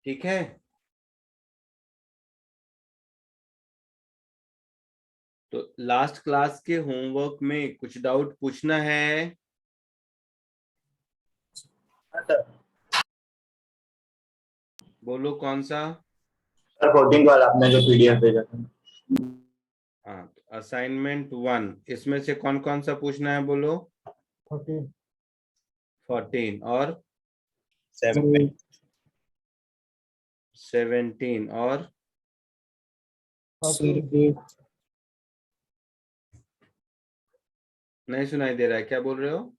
ठीक है। तो लास्ट क्लास के होमवर्क में कुछ डाउट पूछना है? बोलो कौन सा? सर 14 वाला आपने जो पीडीएफ भेजा था। हाँ, असाइनमेंट 1 इसमें से कौन कौन सा पूछना है बोलो? 14 और 17 और नहीं सुनाई दे रहा है, क्या बोल रहे हो?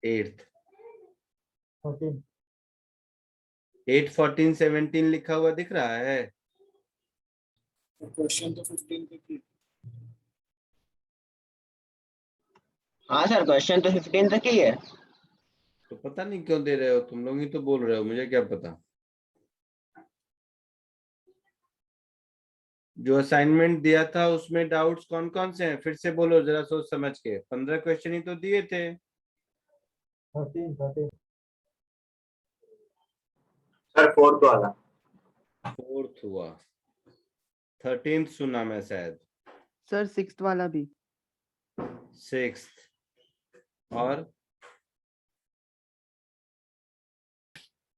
8 8 14 17 लिखा हुआ दिख रहा है। क्वेश्चन तो 15 तक ही। हाँ सर, क्वेश्चन तो 15 तक ही है। तो पता नहीं क्यों दे रहे हो, तुम लोग ही तो बोल रहे हो, मुझे क्या पता। जो असाइनमेंट दिया था उसमें डाउट्स कौन कौन से हैं, फिर से बोलो जरा सोच समझ के। 15 क्वेश्चन ही तो दिए थे। 13 सर 4th वाला। 4th हुआ, 13th सुना मैं शायद। सर 6th वाला भी। 6th और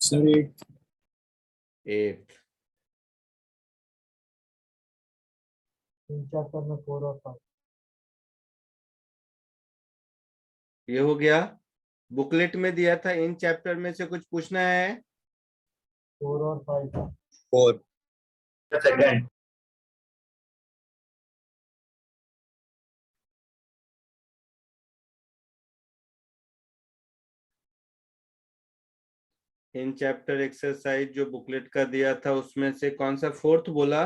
सर 8th। चैप्टर में 4 और 5। ये हो गया। बुकलेट में दिया था इन चैप्टर में से कुछ पूछना है? 4 और 5। 4 सेकंड। इन चैप्टर एक्सरसाइज जो बुकलेट का दिया था उसमें से कौन सा 4th बोला?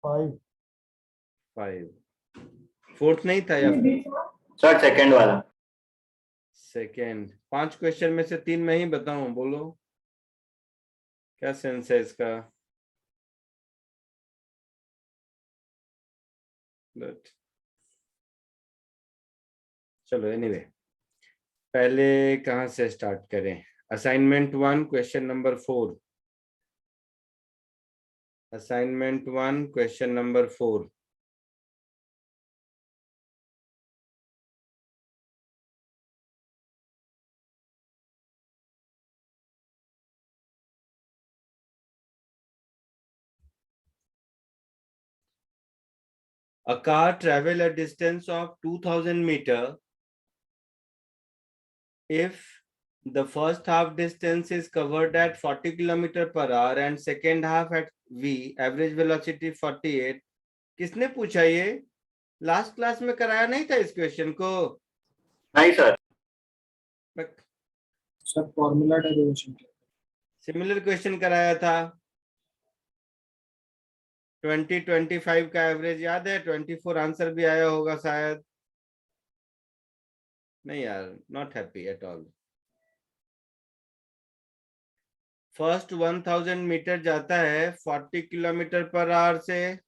5 4th नहीं था या सर सेकंड वाला। सेकेंड? 5 क्वेश्चन में से 3 मैं ही बताऊं, बोलो क्या सेंस है इसका? बट चलो एनीवे, पहले कहाँ से स्टार्ट करें? Assignment 1 question number 4। Assignment 1 question number 4। A car travel a distance of 2000 meter if the first half distance is covered at 40 km per hour and second half at v, average velocity 48। किसने पूछा ये? Last class में कराया नहीं था इस question को? नहीं sir. Sir formula derivation similar question कराया था। 20-25 का एवरेज याद है? 24 आंसर भी आया होगा शायद। नहीं यार, not happy at all. First 1000 metre जाता है 40 किलोमीटर पर आवर से,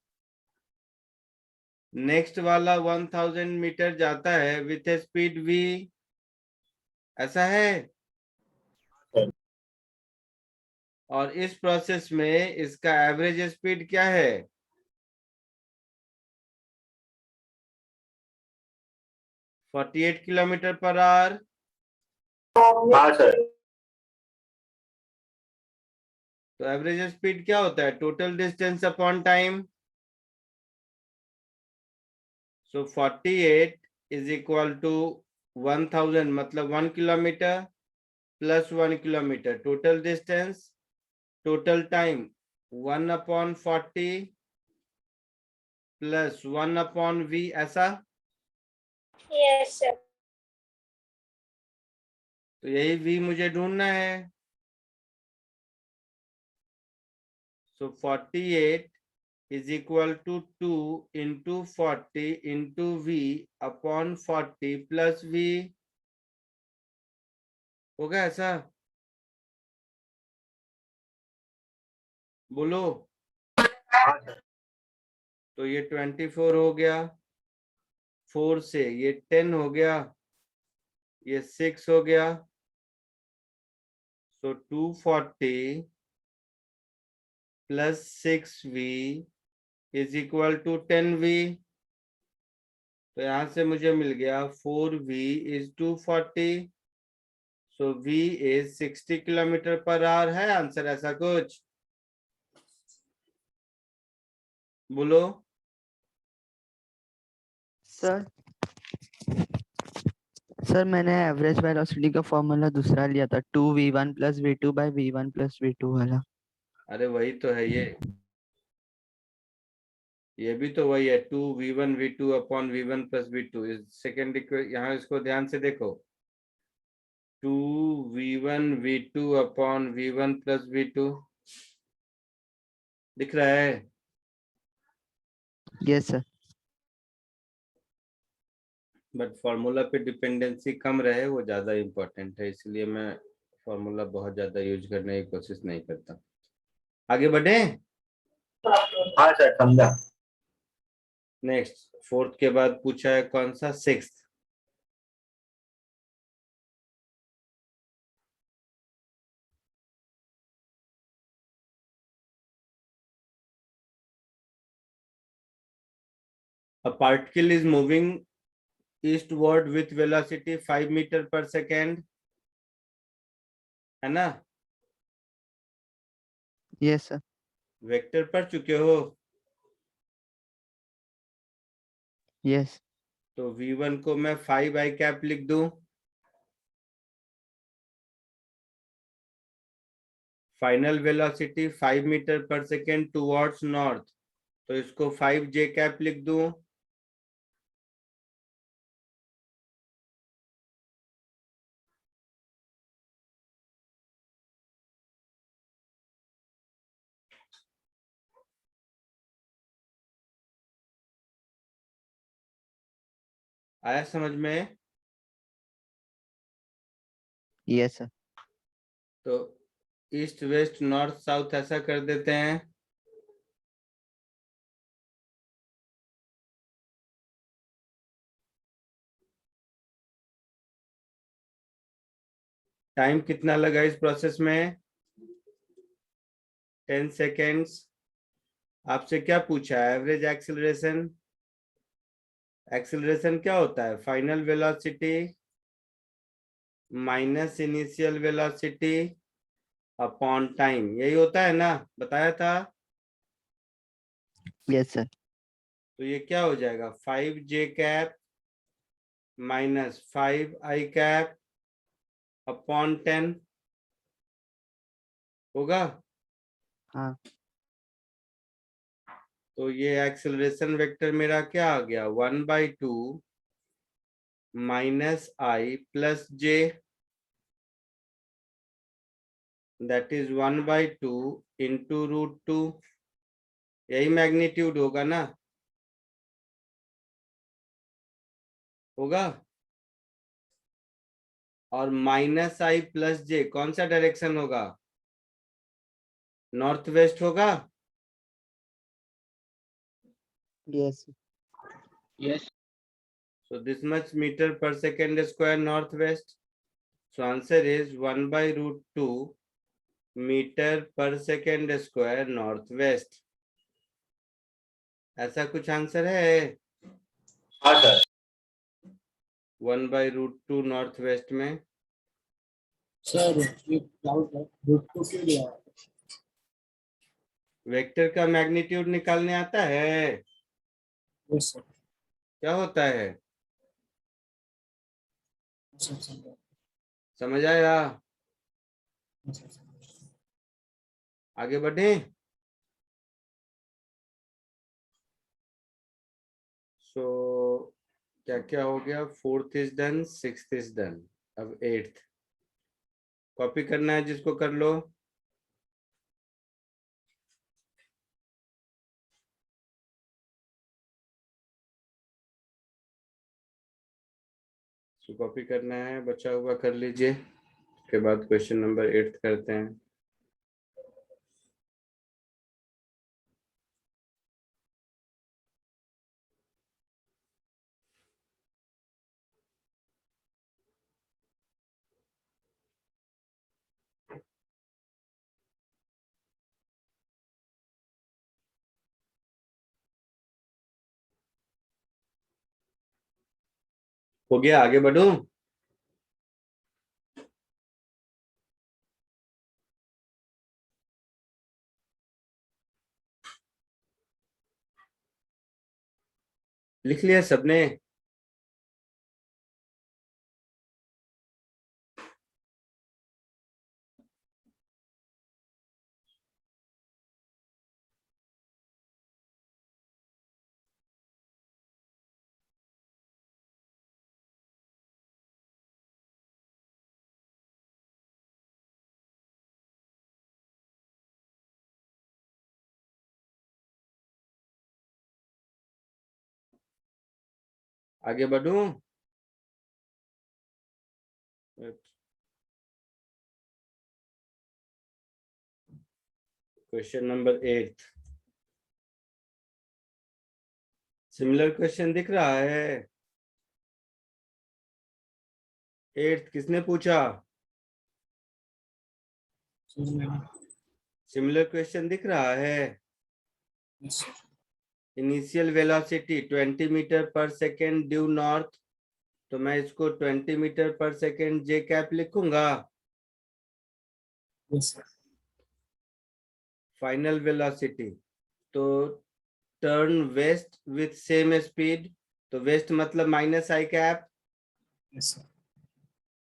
नेक्स्ट वाला 1000 मीटर जाता है विथ ए स्पीड v। ऐसा है। और इस प्रोसेस में इसका एवरेज स्पीड क्या है? 48 किलोमीटर पर आवर। हाँ सर। तो एवरेज स्पीड क्या होता है? Total distance upon time. So 48 is equal to 1000 मतलब 1 kilometre plus 1 kilometre total distance, total time 1 upon 40 plus 1 upon v। ऐसा? Yes sir. तो यही v मुझे ढूंढना है। सो 48 is equal to 2 into 40 into v upon 40 plus v। होगा ऐसा? बोलो। तो ये 24 हो गया, 4 से ये 10 हो गया, ये 6 हो गया, so 240 plus 6v is equal to 10v। तो यहां से मुझे मिल गया 4v is 240, so v is 60 kilometre per hour है आंसर, ऐसा कुछ बोलो। सर सर मैंने एवरेज वेलोसिटी का फॉर्मूला दूसरा लिया था, 2v1 plus v2 by v1 plus v2 वाला। अरे वही तो है ये भी तो वही है, 2v1 v2 upon v1 plus v2 is second equation. यहाँ इसको ध्यान से देखो, 2v1 v2 upon v1 plus v2 दिख रहा है। Yes sir. बट फॉर्मूला पे डिपेंडेंसी कम रहे वो ज्यादा इम्पोर्टेंट है, इसलिए मैं फॉर्मूला बहुत ज्यादा यूज करने की कोशिश नहीं करता। आगे बढ़े। हाँ सर, समझा। नेक्स्ट, फोर्थ के बाद पूछा है कौन सा, sixth. A particle is moving eastward with velocity 5 metre per second, है ना? Yes sir. वेक्टर पढ़ चुके हो? यस। तो v1 को मैं 5 i कैप लिख दूं, final velocity 5 metre per second towards north, तो इसको 5 j कैप लिख दूं, आया समझ में? Yes sir. तो ईस्ट वेस्ट नॉर्थ साउथ ऐसा कर देते हैं। टाइम कितना लगा इस प्रोसेस में? 10 सेकेंड्स। आपसे क्या पूछा है? Average acceleration. एक्सेलरेशन क्या होता है? Final velocity minus initial velocity upon time, यही होता है ना, बताया था। Yes sir. तो ये क्या हो जाएगा, 5 j cap minus 5 i cap upon 10 होगा। हाँ। तो ये एक्सेलरेशन वेक्टर मेरा क्या आ गया, 1/2 minus i plus j, that is 1/2 into √2, यही मैग्नीट्यूड होगा ना, होगा। और माइनस i प्लस j कौन सा डायरेक्शन होगा, नॉर्थ वेस्ट होगा। Yes. Yes. So this much meter per second square northwest. So answer is 1/√2 meter per second square northwest. ऐसा कुछ आंसर है? हाँ सर। 1/√2 नॉर्थ वेस्ट में। सर एक डाउट है, रूट को क्यों लिया? वेक्टर का मैग्नीट्यूड निकालने आता है? Yes sir. क्या होता है, सर समझ आया? सर आगे बढ़े। सो क्या क्या हो गया, fourth is done, sixth is done, अब एट्थ। कॉपी करना है जिसको कर लो। कॉपी करना है, बचा हुआ कर लीजिए, उसके बाद क्वेश्चन नंबर 8 करते हैं। हो गया, आगे बढ़ूं? लिख लिया सबने? आगे बढ़ूं? Question number 8। सिमिलर क्वेश्चन दिख रहा है? 8 किसने पूछा? सर मैंने सिमिलर क्वेश्चन दिख रहा है? yes, sir. Initial velocity 20 meter per second due north, तो मैं इसको 20 meter per second J cap लिखूंगा। Yes, sir. फाइनल वेलोसिटी तो turn west with same speed, तो वेस्ट मतलब minus I cap, Yes, sir.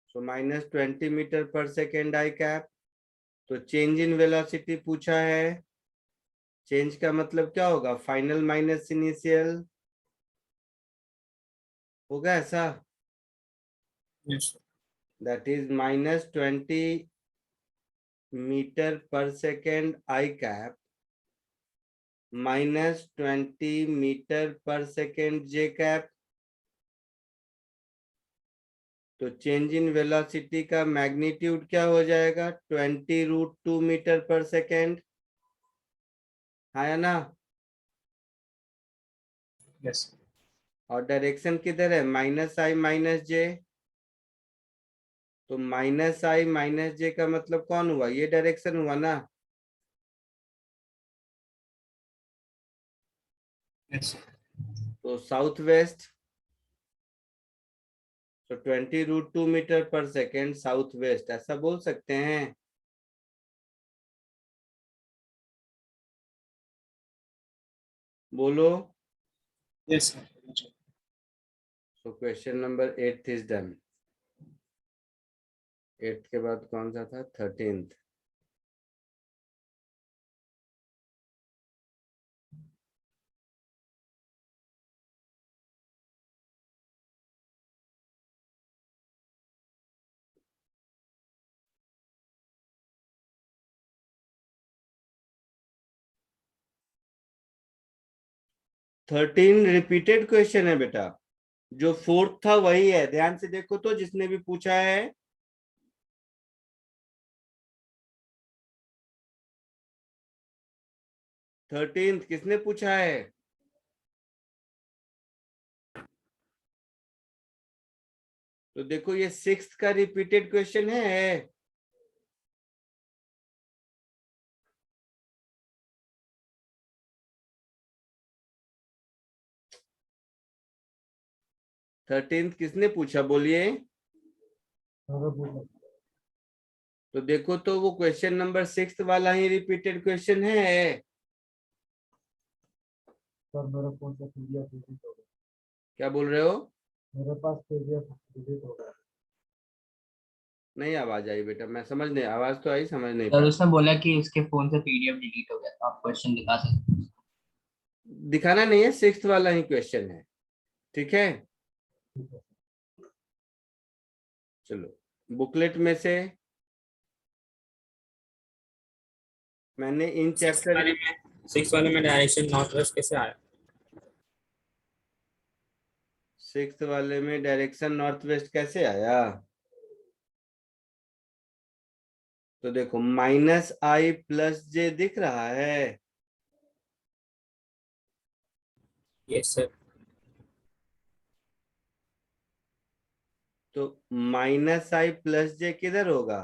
So minus 20 meter per second I cap. तो change in velocity पूछा है, चेंज का मतलब क्या होगा? फाइनल माइनस इनिशियल, होगा ऐसा? Yes, sir. That is minus 20 meter per second I cap minus 20 meter per second J cap. तो चेंज इन वेलोसिटी का मैग्नीट्यूड क्या हो जाएगा? 20√2 मीटर पर सेकेंड, है ना? Yes, sir. और डायरेक्शन किधर है? माइनस आई माइनस जे, तो माइनस आई माइनस जे का मतलब कौन हुआ? ये डायरेक्शन हुआ ना? Yes, sir. तो साउथ वेस्ट, तो 20√2 metre per second south west, ऐसा बोल सकते हैं? बोलो। Yes, sir. So question number 8 is done. 8 के बाद कौन सा था? 13th। थर्टीन रिपीटेड क्वेश्चन है बेटा, जो फोर्थ था वही है, ध्यान से देखो तो जिसने भी पूछा है। थर्टींथ किसने पूछा है? तो देखो ये सिक्स्थ का रिपीटेड क्वेश्चन है। थर्टींथ किसने पूछा? बोलिए। तो देखो तो वो क्वेश्चन नंबर 6 वाला ही रिपीटेड क्वेश्चन है। सर मेरा फोन का पीडीएफ डिलीट हो गया। क्या बोल रहे हो? मेरे पास पीडीएफ डिलीट हो गया। नहीं आवाज आई बेटा, मैं समझ नहीं, आवाज तो आई, समझ नहीं सर पाया। उसने बोला कि उसके फोन से पीडीएफ डिलीट हो गया, तो आप क्वेश्चन दिखा सकते हैं। दिखाना नहीं है, 6 वाला ही क्वेश्चन है, ठीक है? चलो बुकलेट में से मैंने इन चैप्टर सिक्स वाले में डायरेक्शन नॉर्थ वेस्ट कैसे आया? 6 वाले में डायरेक्शन नॉर्थ वेस्ट कैसे आया? तो देखो माइनस आई प्लस जे दिख रहा है, यस सर। तो माइनस आई प्लस जे किधर होगा?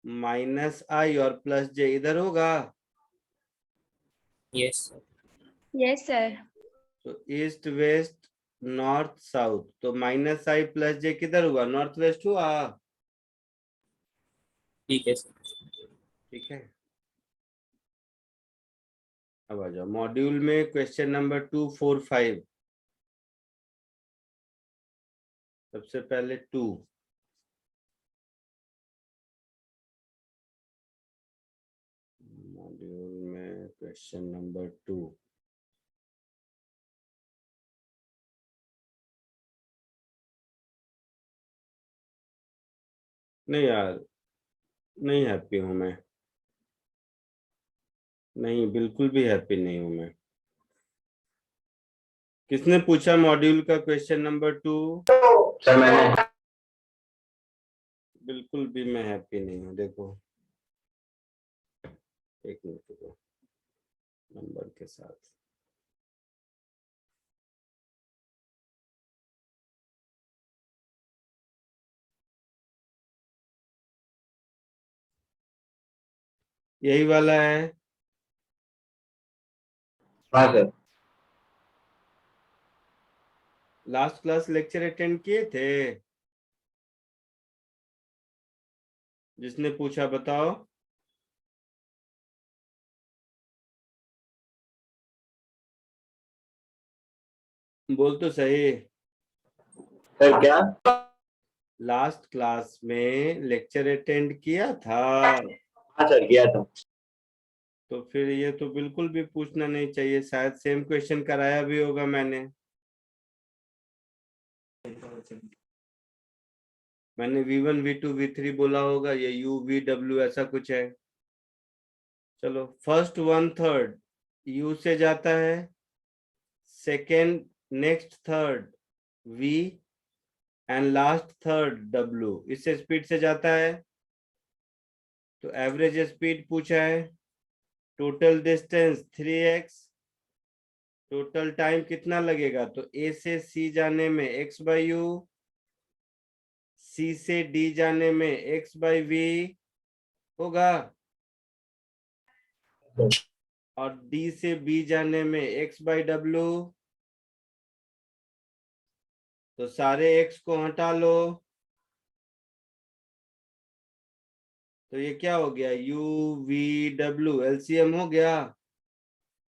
माइनस आई और प्लस जे इधर होगा। Yes sir. Yes, sir. तो ईस्ट वेस्ट नॉर्थ साउथ, तो माइनस आई प्लस जे किधर हुआ, नॉर्थ वेस्ट हुआ। ठीक है सर। ठीक है, अब आ जाओ मॉड्यूल में क्वेश्चन नंबर 245। सबसे पहले 2, मॉड्यूल में क्वेश्चन नंबर 2। नहीं यार, नहीं हैप्पी हूं मैं, नहीं बिल्कुल भी हैप्पी नहीं हूं मैं। किसने पूछा मॉड्यूल का क्वेश्चन नंबर 2? सर मैंने। बिल्कुल भी मैं हैप्पी नहीं हूँ। देखो एक मिनट रुको, नंबर के साथ। यही वाला है। हाँ sir. Last class lecture attend किए थे? जिसने पूछा बताओ। बोल तो सही। सर क्या? लास्ट क्लास में लेक्चर अटेंड किया था? हाँ सर किया था। तो फिर ये तो बिल्कुल भी पूछना नहीं चाहिए, शायद सेम क्वेश्चन कराया भी होगा मैंने। मैंने V1 V2 V3 बोला होगा, ये U V W ऐसा कुछ है। चलो, फर्स्ट 1/3 U से जाता है, second next third V, and last third W, इससे स्पीड से जाता है। तो एवरेज स्पीड पूछा है, total distance 3x, total time कितना लगेगा, तो A से C जाने में x/u, C से D जाने में x/v होगा, और D से B जाने में x/w। तो सारे x को हटा लो, तो ये क्या हो गया, u v w, एलसीएम हो गया।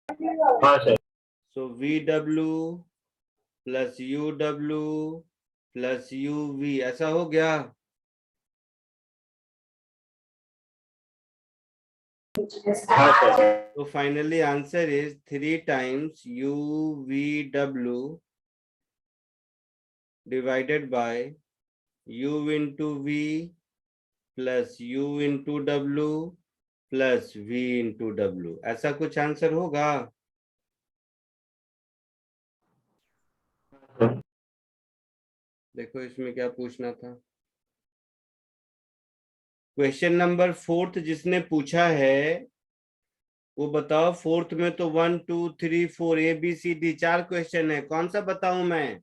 हाँ सर। सो vw plus uw plus uv ऐसा हो गया। हाँ सर। तो finally answer is 3 times UVW divided by U into V plus U into W plus V into W, ऐसा कुछ आंसर होगा। देखो इसमें क्या पूछना था। क्वेश्चन नंबर 4 जिसने पूछा है वो बताओ। 4 में तो 1 2 3 4 ABCD 4 क्वेश्चन है, कौन सा बताऊं मैं?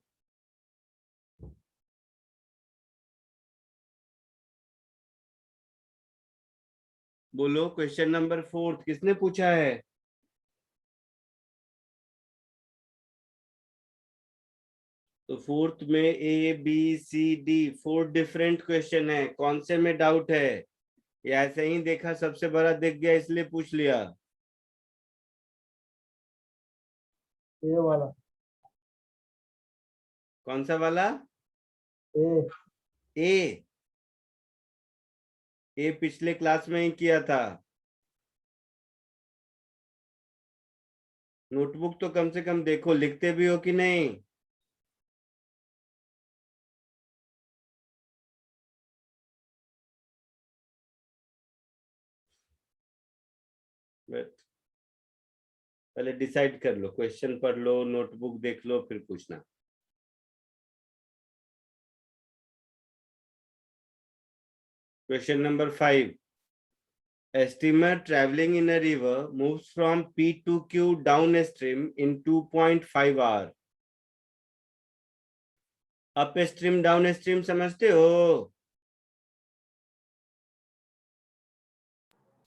बोलो, क्वेश्चन नंबर 4 किसने पूछा है? तो 4 में ABCD 4 डिफरेंट क्वेश्चन है, कौन से में डाउट है? या ऐसे ही देखा सबसे बड़ा दिख गया इसलिए पूछ लिया? ये वाला कौन सा वाला? ए ए? ए पिछले क्लास में ही किया था। नोटबुक तो कम से कम देखो, लिखते भी हो कि नहीं? बट पहले डिसाइड कर लो, क्वेश्चन पढ़ लो, नोटबुक देख लो, फिर पूछना। Question number 5, a steamer traveling in a river moves from P to Q downstream in 2.5 hours. Up stream down stream समझते हो?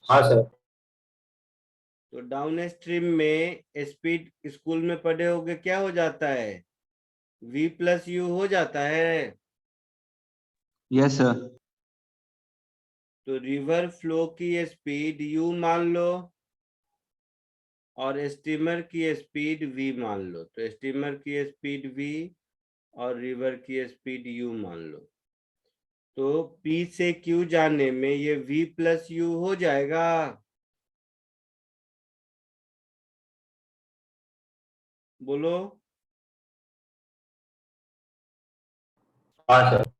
हाँ सर। तो डाउन स्ट्रीम में स्पीड स्कूल में पढ़े होगे, क्या हो जाता है? v प्लस यू हो जाता है। Yes sir. तो रिवर फ्लो की स्पीड u मान लो और स्टीमर की स्पीड v मान लो। तो स्टीमर की स्पीड v और रिवर की स्पीड u मान लो। तो p से q जाने में ये v प्लस यू हो जाएगा। बोलो। हाँ सर।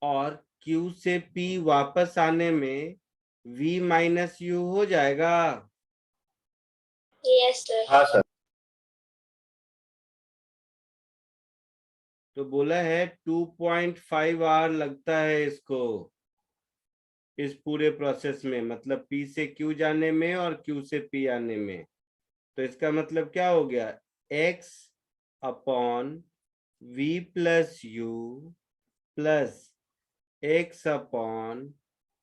और q से p वापस आने में v माइनस यू हो जाएगा। Yes, sir. हाँ सर। तो बोला है 2.5 आवर लगता है इसको, इस पूरे प्रोसेस में, मतलब P से Q जाने में और Q से P आने में। तो इसका मतलब क्या हो गया, x upon v plus you plus x upon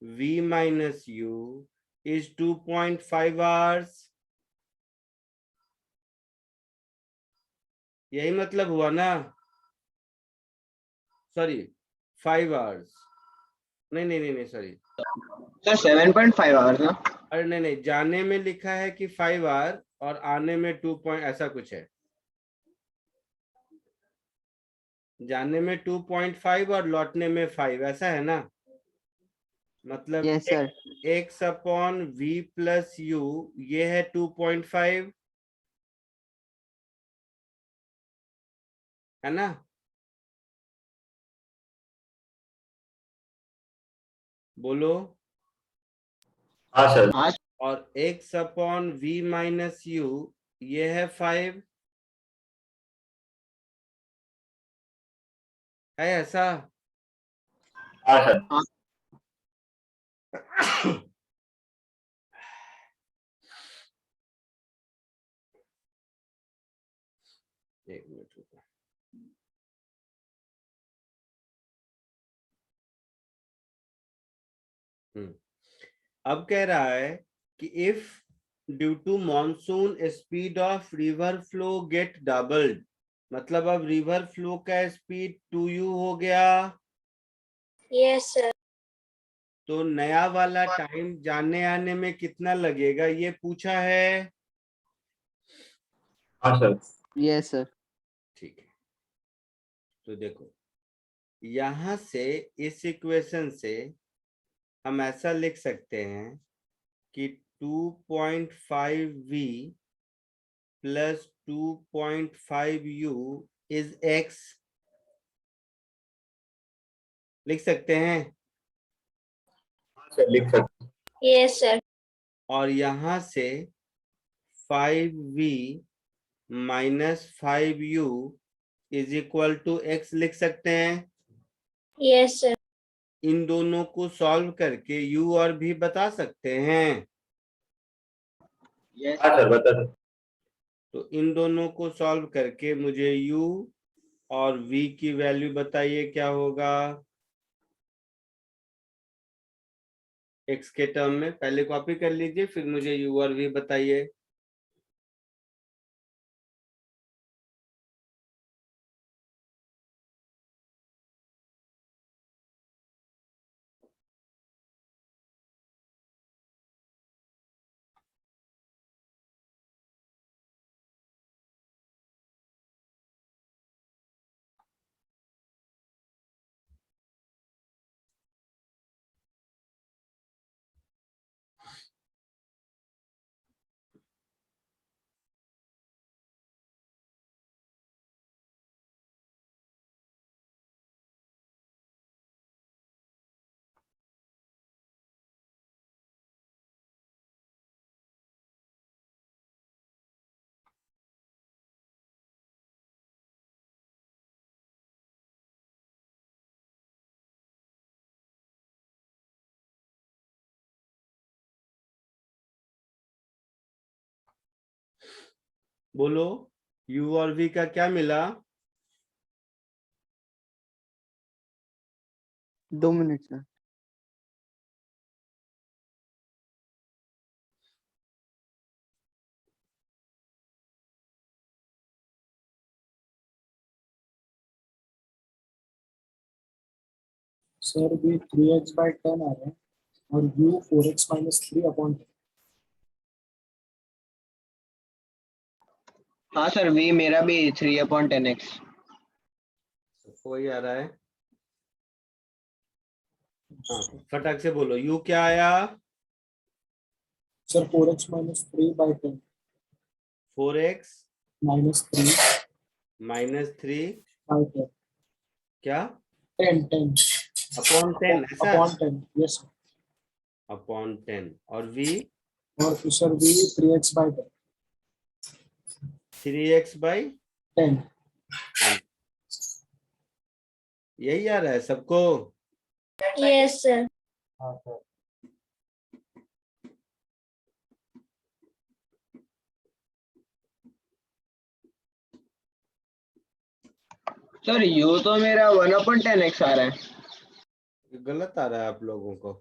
v minus u is 2.5 hours. यही मतलब हुआ ना, सॉरी 5 आवर्स, नहीं नहीं नहीं नहीं सॉरी, सर 7.5 आवर्स ना। अरे नहीं नहीं, जाने में लिखा है कि 5 आवर और आने में 2 पॉइंट ऐसा कुछ है। जाने में 2.5 और लौटने में 5, ऐसा है ना। मतलब yes sir. x upon v plus you ये है 2.5, है ना। बोलो। हाँ सर। हाँ और x upon v minus you ये है 5, है ऐसा। हाँ सर। एक मिनट रुको। अब कह रहा है कि if due to monsoon speed of river flow get doubled, मतलब अब रिवर फ्लो का स्पीड 2u हो गया। Yes, sir. तो नया वाला टाइम जाने आने में कितना लगेगा ये पूछा है। हाँ सर। Yes sir. ठीक है, तो देखो यहां से इस इक्वेशन से हम ऐसा लिख सकते हैं कि 2.5v plus 2.5u is x, लिख सकते हैं। हाँ सर लिख सकते। Yes, sir. और यहां से 5v minus 5u is equal to x लिख सकते हैं। Yes, sir. इन दोनों को सॉल्व करके u और v बता सकते हैं। यस हाँ सर बता सर। तो इन दोनों को सॉल्व करके मुझे u और v की वैल्यू बताइए क्या होगा x के टर्म में। पहले कॉपी कर लीजिए, फिर मुझे u और v बताइए। बोलो u और v का क्या मिला। 2 मिनट सर। सर भी 3x/10 आ रहा है और u 4x-3/10। हाँ सर, v मेरा भी 3/10x। वही आ रहा है। हाँ, फटाक से बोलो, u क्या आया? सर 4x-3/10 4x -3/10 -3 क्या 10 अपॉन 10 ऐसा? अपॉन 10। Yes sir. अपॉन 10 और v और सर भी 3x/10 3x/10 यही आ रहा है सबको? Yes, sir. हाँ सर। सर u तो मेरा 1/10x आ रहा है। गलत आ रहा है आप लोगों को।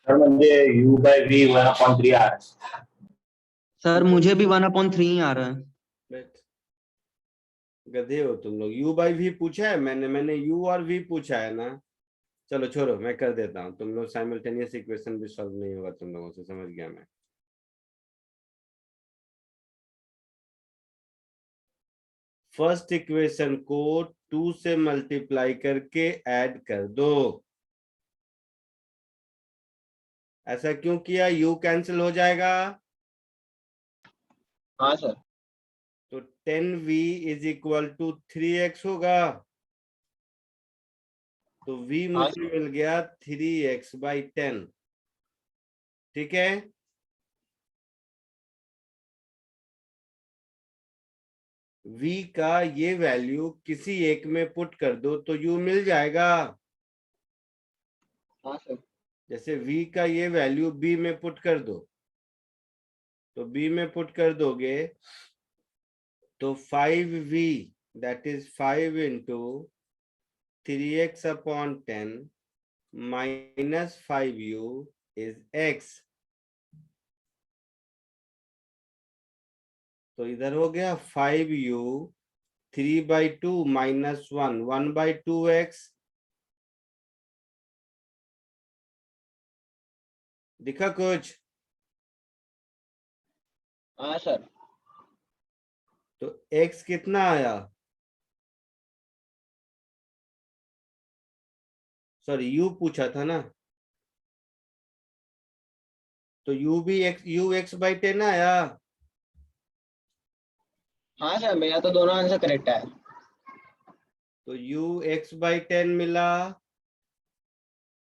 सर म्हणजे u by v 1/3 आ रहा है। सर मुझे भी 1/3 ही आ रहा है। बैठ। गधे हो तुम लोग। u by v पूछा है मैंने u और v पूछा है ना। चलो छोड़ो, मैं कर देता हूँ। तुम लोग साइमल्टेनियस इक्वेशन भी सॉल्व नहीं होगा तुम लोगों से, समझ गया मैं। फर्स्ट इक्वेशन को 2 से मल्टीप्लाई करके ऐड कर दो। ऐसा क्यों किया? u कैंसिल हो जाएगा हाँ सर। तो 10v is equal to 3x होगा। तो v हाँ मुझे मिल गया 3x/10। ठीक है। v का ये वैल्यू किसी एक में पुट कर दो तो u मिल जाएगा। हाँ सर। जैसे v का ये वैल्यू b में पुट कर दो, तो b में पुट कर दोगे तो 5v that is 5 into 3x/10 minus 5u is x। तो इधर हो गया 5u 3/2 माइनस 1/2x। दिखा कुछ? हाँ सर। तो x कितना आया? सॉरी u पूछा था ना, तो u भी x/10 आया। हाँ सर, मेरा तो दोनों आंसर करेक्ट है। तो u x/10 मिला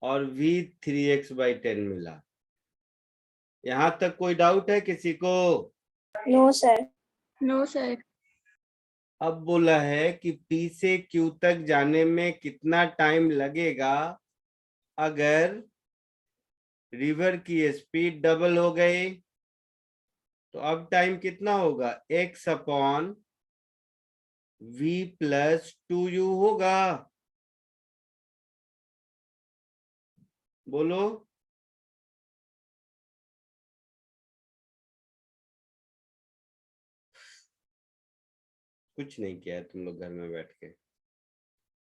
और v 3x/10 मिला। यहां तक कोई डाउट है किसी को? No, sir. No, sir. अब बोला है कि P से Q तक जाने में कितना टाइम लगेगा अगर रिवर की स्पीड डबल हो गई। तो अब टाइम कितना होगा? x/v प्लस 2u होगा। बोलो। कुछ नहीं किया है तुम लोग घर में बैठ के।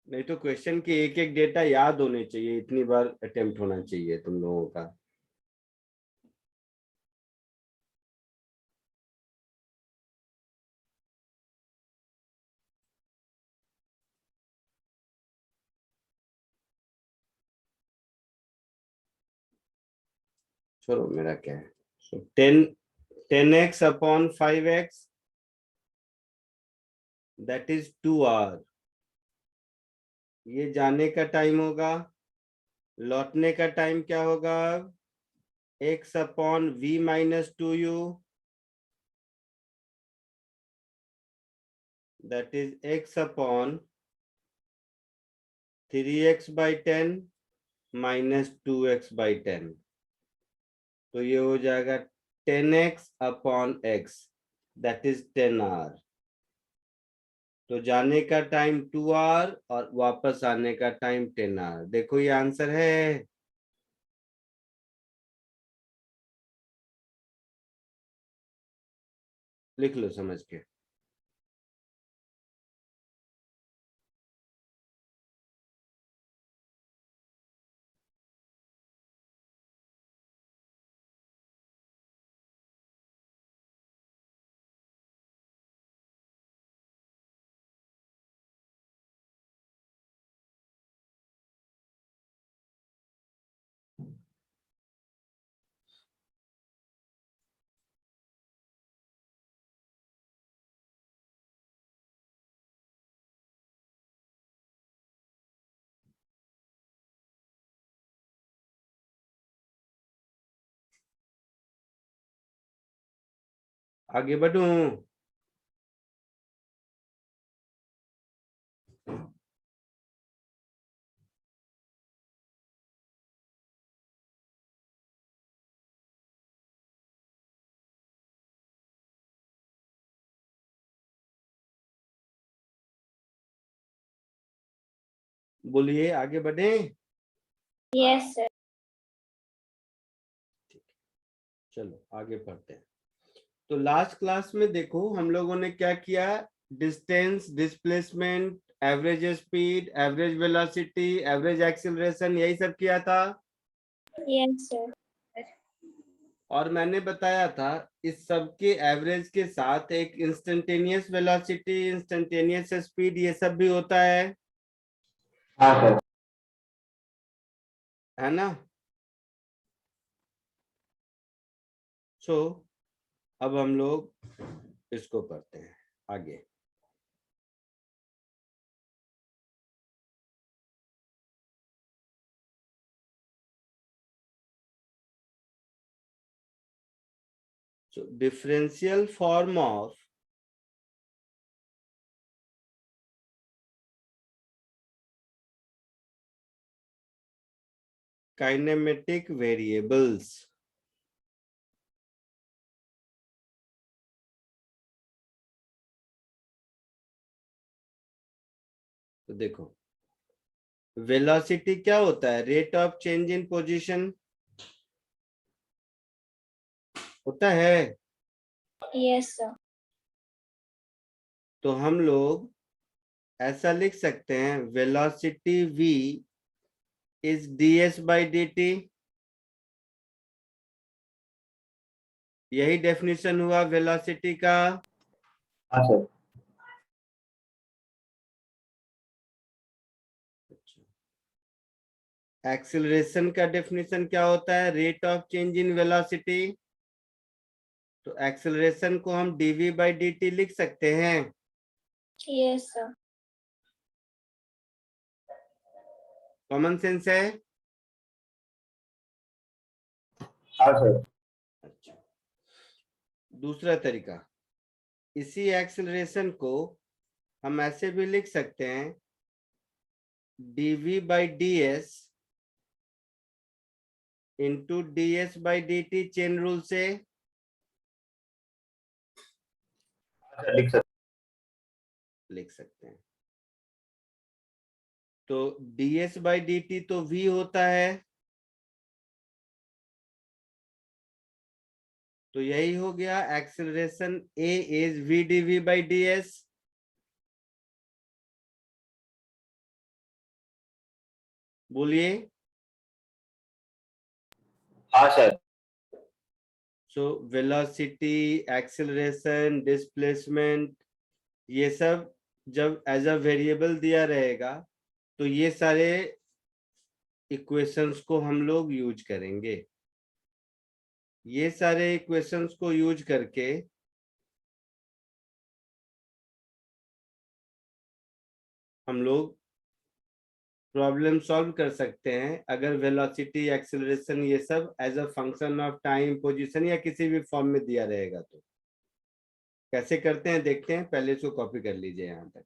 नहीं तो क्वेश्चन के एक एक डेटा याद होने चाहिए, इतनी बार अटेम्प्ट होना चाहिए तुम लोगों का। छोड़ो, मेरा क्या है। so 10x/5x that is 2 hour. ये जाने का टाइम होगा। लौटने का टाइम क्या होगा? x/v minus 2u that is x/3x/10 minus 2x/10। तो ये हो जाएगा 10x/x दैट इज 10 आवर। तो जाने का टाइम 2 आवर और वापस आने का टाइम 10 आवर। देखो ये आंसर है। लिख लो समझ के। आगे बढ़ूं? बोलिए, आगे बढ़े? Yes, sir. चलो आगे पढ़ते हैं। तो लास्ट क्लास में देखो हम लोगों ने क्या किया, distance, displacement, average speed, average velocity, average acceleration, यही सब किया था। Yes, sir. और मैंने बताया था इस सब के एवरेज के साथ एक इंस्टेंटेनियस वेलोसिटी, इंस्टेंटेनियस स्पीड, ये सब भी होता हाँ सर। है ना? सो अब हम लोग इसको पढ़ते हैं आगे। So differential form of kinematic variables। तो देखो वेलोसिटी क्या होता है, rate of change in position होता है। Yes, sir. तो हम लोग ऐसा लिख सकते हैं, velocity v is ds by dt। यही डेफिनेशन हुआ वेलोसिटी का। हाँ सर। एक्सीलरेशन का डेफिनेशन क्या होता है, rate of change in velocity. तो एक्सीलरेशन को हम dv बाई dt लिख सकते हैं। Yes, sir. कॉमन सेंस है। हाँ सर। अच्छा, दूसरा तरीका, इसी एक्सीलरेशन को हम ऐसे भी लिख सकते हैं, dv by ds into ds by dt, chain rule से। हाँ सर, लिख सकते हैं। तो ds बाई dt तो v होता है, तो यही हो गया acceleration a is v dv by ds। बोलिए। हाँ sir. So velocity, acceleration, displacement, ये सब जब एज अ वेरिएबल दिया रहेगा तो ये सारे इक्वेशंस को हम लोग यूज करेंगे। ये सारे इक्वेशंस को यूज करके हम लोग प्रॉब्लम सॉल्व कर सकते हैं, अगर वेलोसिटी, एक्सीलरेशन ये सब as a function of time, position या किसी भी फॉर्म में दिया रहेगा। तो कैसे करते हैं देखते हैं, पहले इसको कॉपी कर लीजिए यहाँ तक।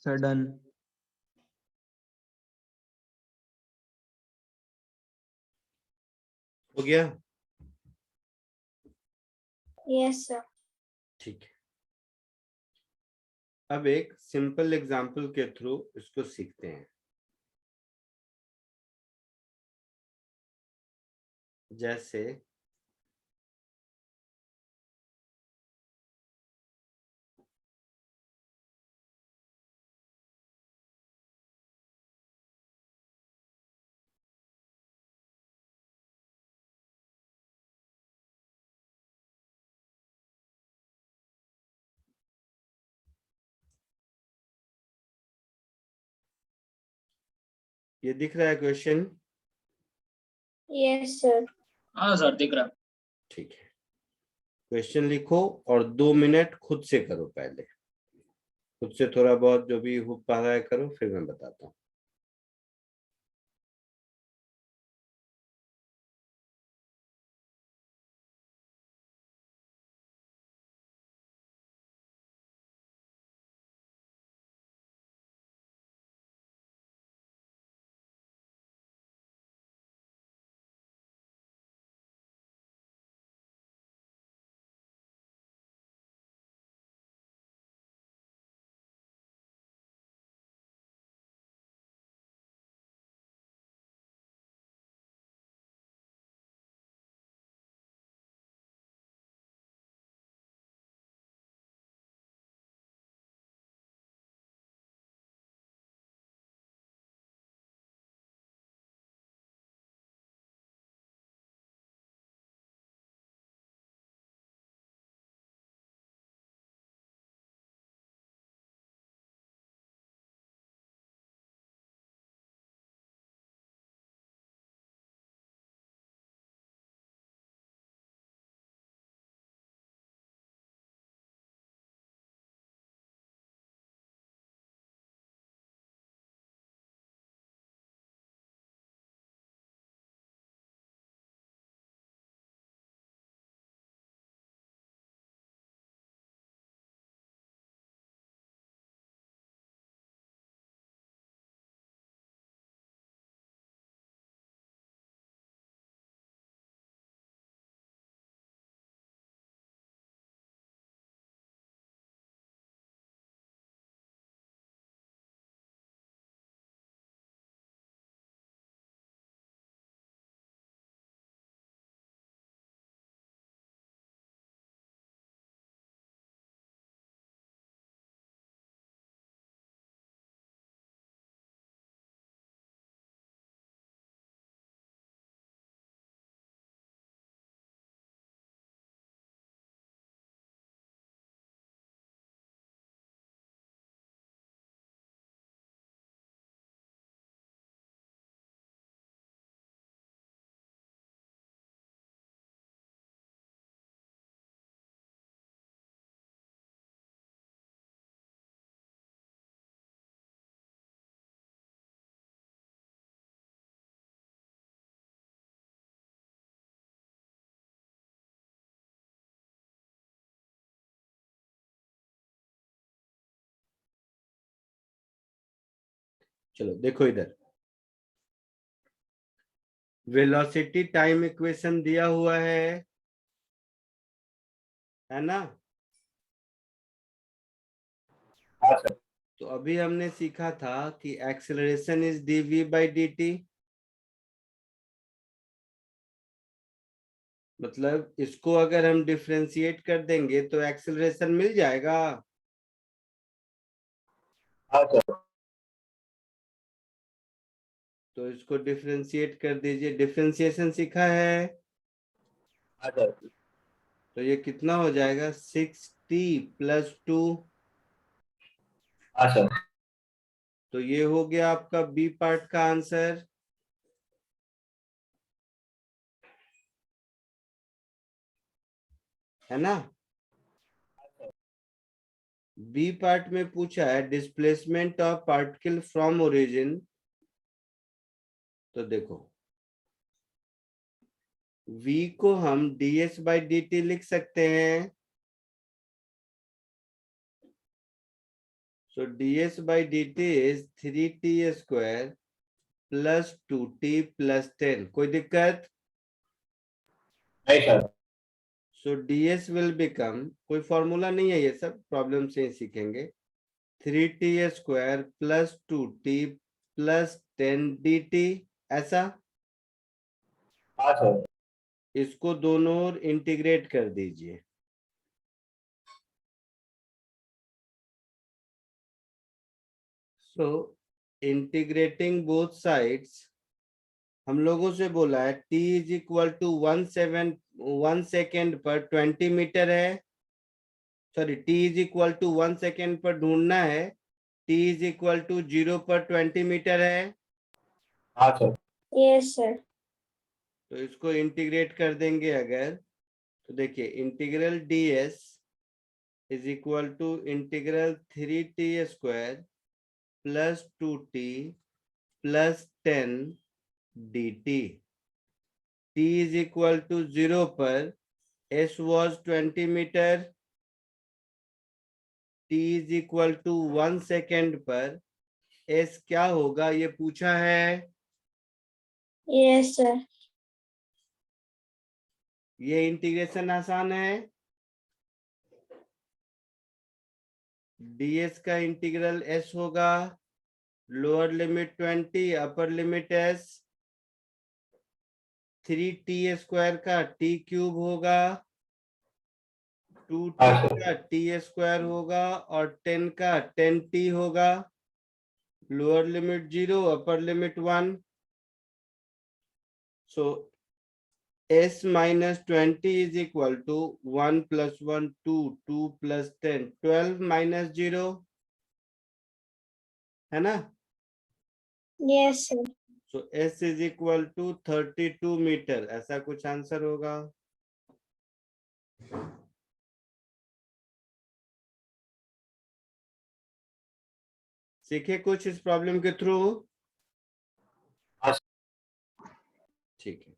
Sir done. हो गया? Yes, sir. ठीक है, अब एक सिंपल एग्जांपल के थ्रू इसको सीखते हैं। जैसे ये दिख रहा है क्वेश्चन? Yes, sir. हाँ सर दिख रहा। ठीक है, क्वेश्चन लिखो और 2 मिनट खुद से करो। पहले खुद से थोड़ा बहुत जो भी हो पा रहा है करो, फिर मैं बताता हूँ। चलो देखो इधर, वेलोसिटी टाइम इक्वेशन दिया हुआ है ना? हाँ सर। तो अभी हमने सीखा था कि acceleration is dv by dt, मतलब इसको अगर हम डिफरेंशिएट कर देंगे तो एक्सेलरेशन मिल जाएगा। हाँ सर। तो इसको डिफरेंशिएट कर दीजिए, डिफरेंशिएशन सीखा है? हाँ सर। तो ये कितना हो जाएगा? 6t + 2। हाँ सर। तो ये हो गया आपका बी पार्ट का आंसर, है ना? बी पार्ट में पूछा है displacement of particle from origin. तो देखो v को हम ds/dt लिख सकते हैं। So ds by dt is 3t square plus 2t plus 10. कोई दिक्कत? नहीं sir. So ds will become, कोई फॉर्मूला नहीं है, ये सब प्रॉब्लम से ही सीखेंगे. 3t square plus 2t plus 10 dt. ऐसा हाँ सर. इसको दोनों ओर इंटीग्रेट कर दीजिए. So integrating both sides, हम लोगों से बोला है t is equal to 1 second पर 20 मीटर है. Sorry, t is equal to 1 second पर ढूंढना है. t इज इक्वल टू 0 पर 20 मीटर है. हाँ सर. Yes, sir. तो इसको इंटीग्रेट कर देंगे अगर, तो देखिए integral ds is equal to integral 3t square plus 2t plus 10 dt. t is equal to 0 पर s was 20 meter. t is equal to 1 second पर s क्या होगा ये पूछा है. Yes, sir. ये इंटीग्रेशन आसान है. ds का इंटीग्रल s होगा, lower limit 20, upper limit s. 3t square का t क्यूब होगा, 2t का t स्क्वायर होगा और 10 का 10t होगा. Lower limit 0, upper limit 1. So s minus 20 is equal to 1 plus 1 2, 2 plus 10 12 minus 0 है ना. Yes, sir. So s is equal to 32 metre. ऐसा कुछ आंसर होगा. सीखे कुछ इस प्रॉब्लम के थ्रू? हाँ ठीक है.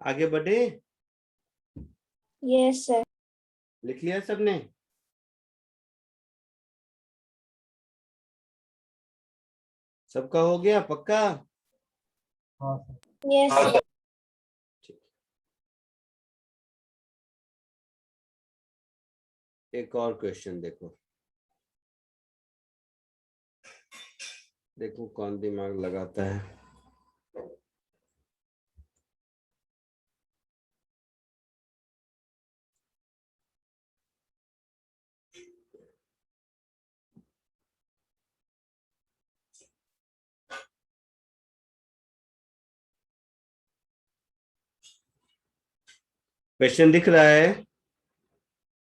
आगे बढ़े. Yes, sir. लिख लिया सबने? सबका हो गया पक्का? हाँ सर. Yes, हाँ sir. सर. एक और क्वेश्चन देखो. देखो कौन दिमाग लगाता है. क्वेश्चन दिख रहा है?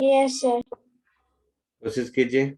Yes, sir. कोशिश कीजिए.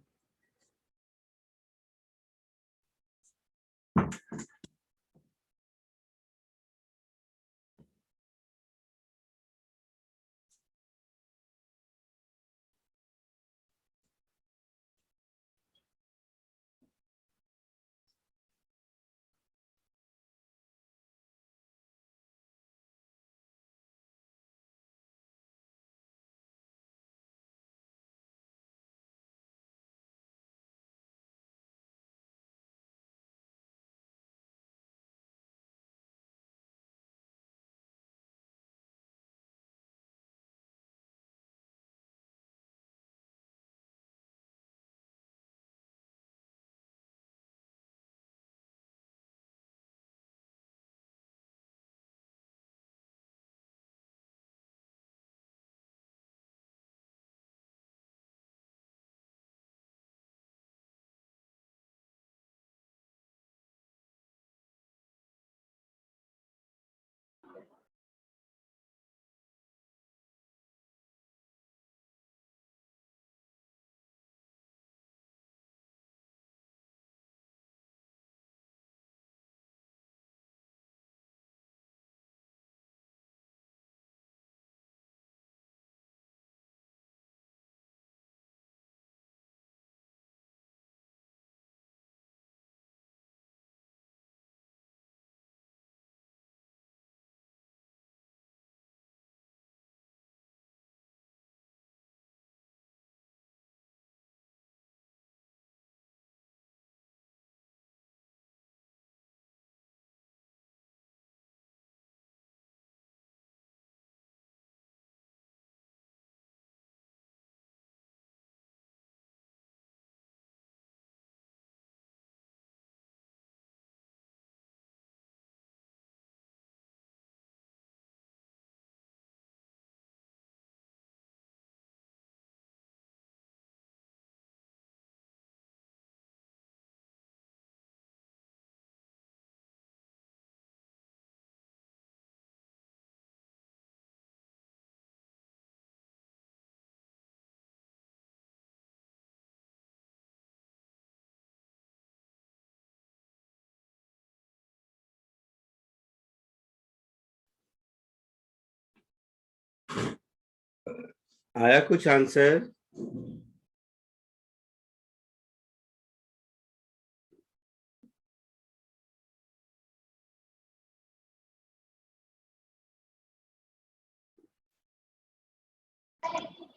आया कुछ आंसर?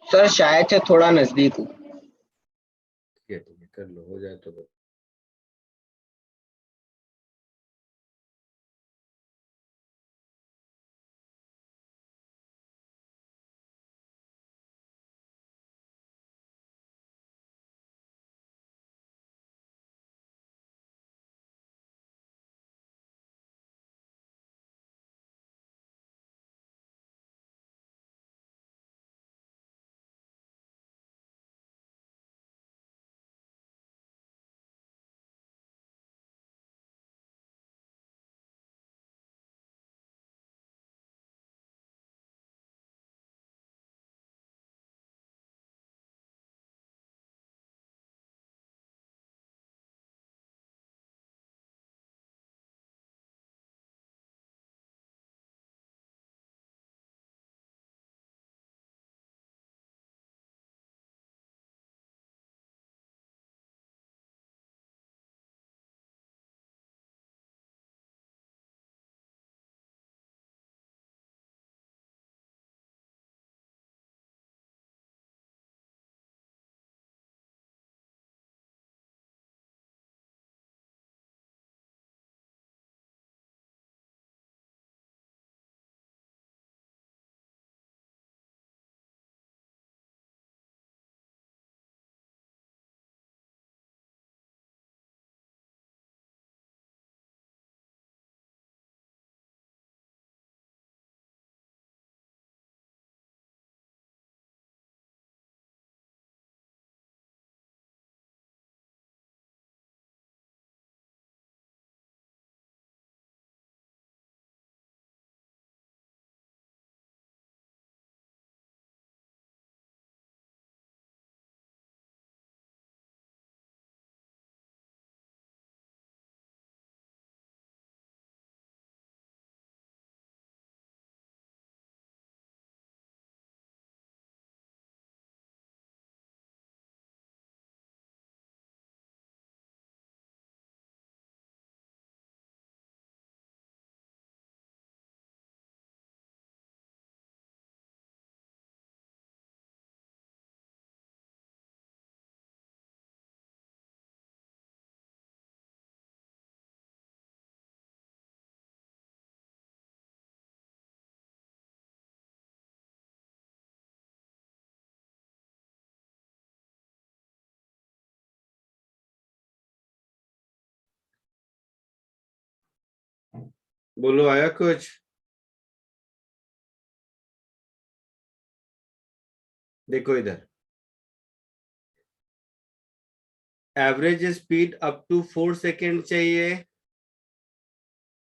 सर शायद से थोड़ा नजदीक हूँ। ठीक है कर लो, हो जाए तो बस। बोलो, आया कुछ? देखो इधर, average speed up to 4 second चाहिए।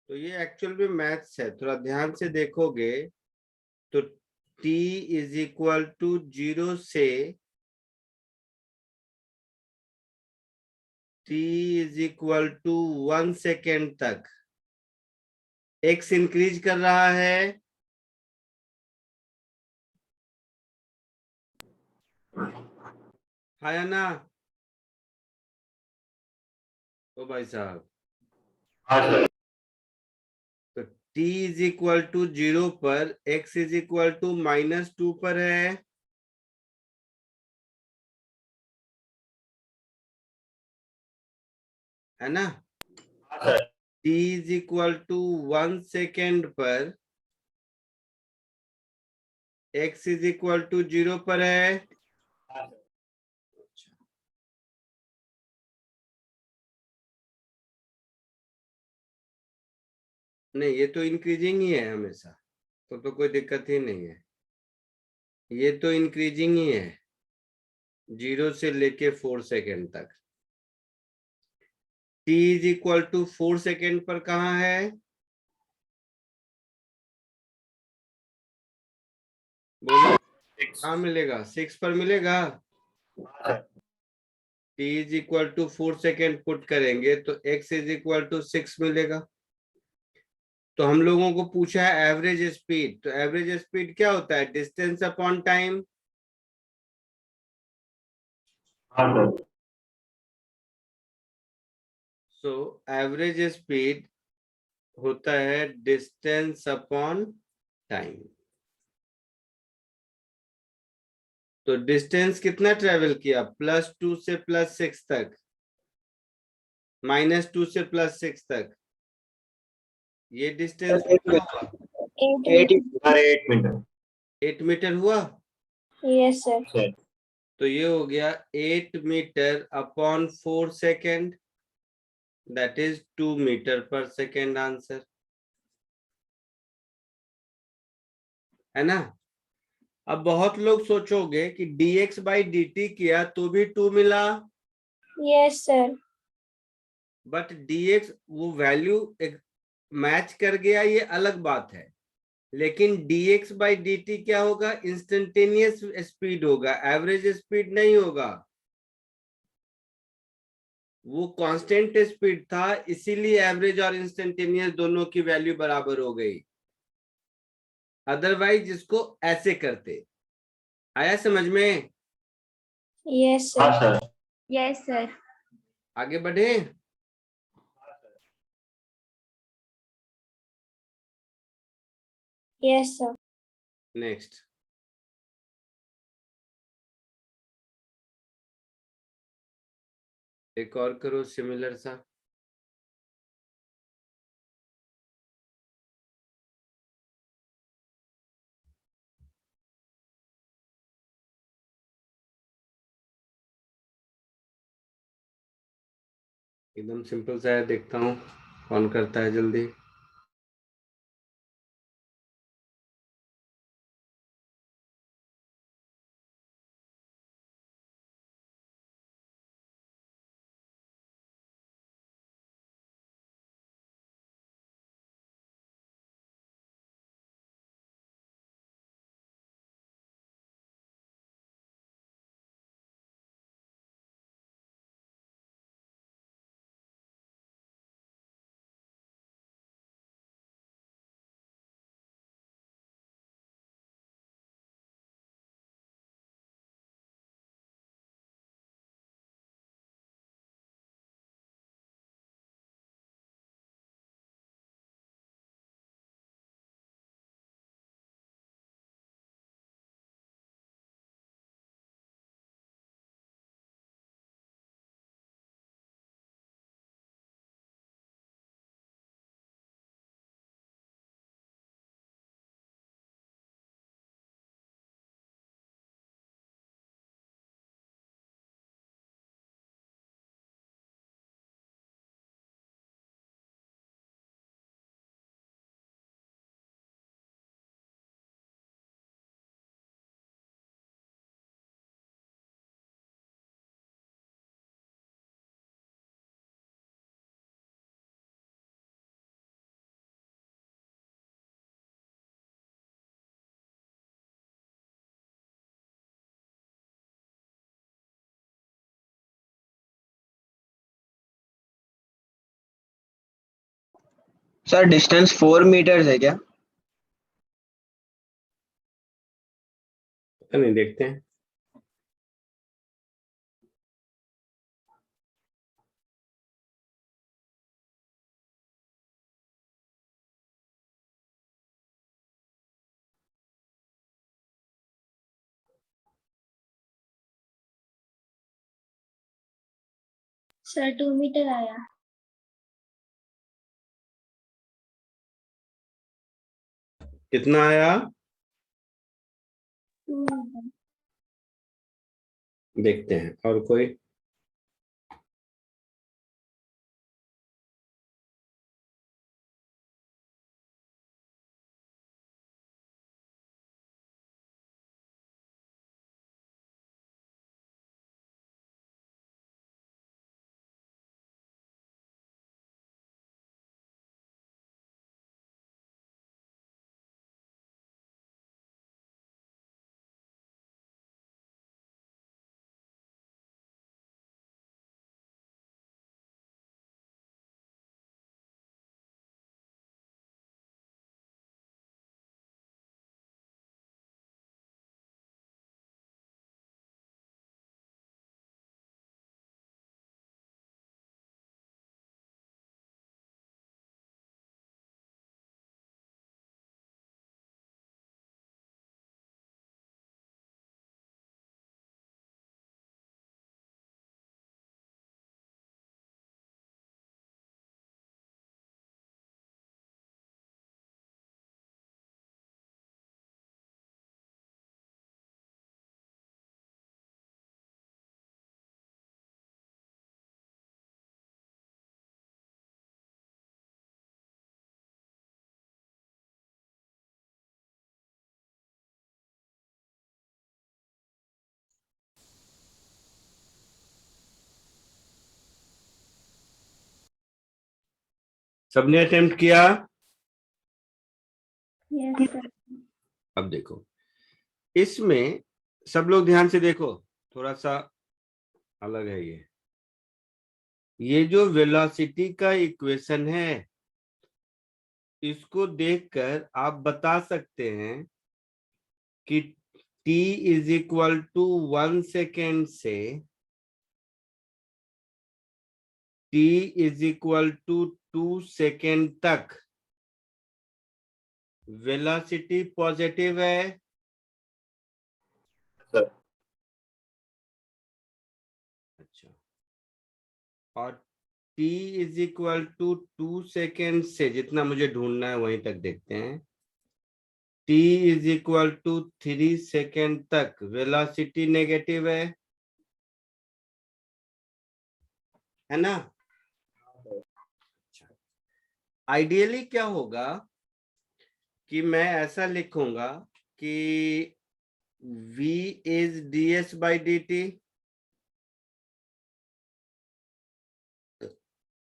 तो ये एक्चुअल में मैथ्स है, थोड़ा ध्यान से देखोगे तो t इज इक्वल टू 0 से t is equal to 1 second तक x इंक्रीज कर रहा है। हाँ या ना? ओ भाई साहब, हाँ सर। तो t इज इक्वल टू 0 पर x इज इक्वल टू -2 पर है ना? हाँ sir. t is equal to 1 second पर x इज इक्वल टू 0 पर है। हाँ सर। नहीं, ये तो इंक्रीजिंग ही है हमेशा, तो कोई दिक्कत ही नहीं है। ये तो इंक्रीजिंग ही है 0 से लेके 4 सेकेंड तक। t is equal to 4 second पर कहाँ है? बोलो, कहाँ मिलेगा? 6 पर मिलेगा। t is equal to 4 second put करेंगे तो x इज इक्वल टू 6 मिलेगा। तो हम लोगों को पूछा है एवरेज स्पीड, तो एवरेज स्पीड क्या होता है? Distance upon time. हाँ सर। सो एवरेज स्पीड होता है डिस्टेंस अपॉन टाइम। तो डिस्टेंस कितना ट्रेवल किया, +2 से +6 तक, -2 से +6 तक, ये डिस्टेंस कितना हुआ? 8 सर 8 मीटर। 8 मीटर हुआ। yes sir, सर तो ये हो गया 8 metre upon 4 second, that is 2 metre per second answer, है ना। अब बहुत लोग सोचोगे कि dx/dt किया तो भी 2 मिला, yes sir, बट dx वो वैल्यू मैच कर गया, ये अलग बात है। लेकिन dx/dt क्या होगा, इंस्टेंटेनियस स्पीड होगा, एवरेज स्पीड नहीं होगा। वो कांस्टेंट स्पीड था, इसीलिए एवरेज और इंस्टेंटेनियस दोनों की वैल्यू बराबर हो गई। अदरवाइज इसको ऐसे करते। आया समझ में? yes हाँ sir, सर। yes sir, आगे बढ़े। yes sir, नेक्स्ट, एक और करो सिमिलर सा। एकदम सिंपल सा है, देखता हूँ कौन करता है जल्दी। सर डिस्टेंस 4 मीटर्स है क्या? पता नहीं, देखते हैं। sir 2 meter आया, कितना आया 2 meter, देखते हैं। और कोई? सबने अटेम्प्ट किया? Yes, sir. अब देखो, इसमें सब लोग ध्यान से देखो, थोड़ा सा अलग है ये जो वेलोसिटी का इक्वेशन है, इसको देखकर आप बता सकते हैं कि t is equal to 1 second से t is equal to 2 second तक वेलोसिटी पॉजिटिव है। सर। अच्छा, और t is equal to 2 second से, जितना मुझे ढूंढना है वहीं तक देखते हैं, t is equal to 3 second तक वेलोसिटी नेगेटिव है ना? आइडियली क्या होगा कि मैं ऐसा लिखूंगा कि v is ds by dt,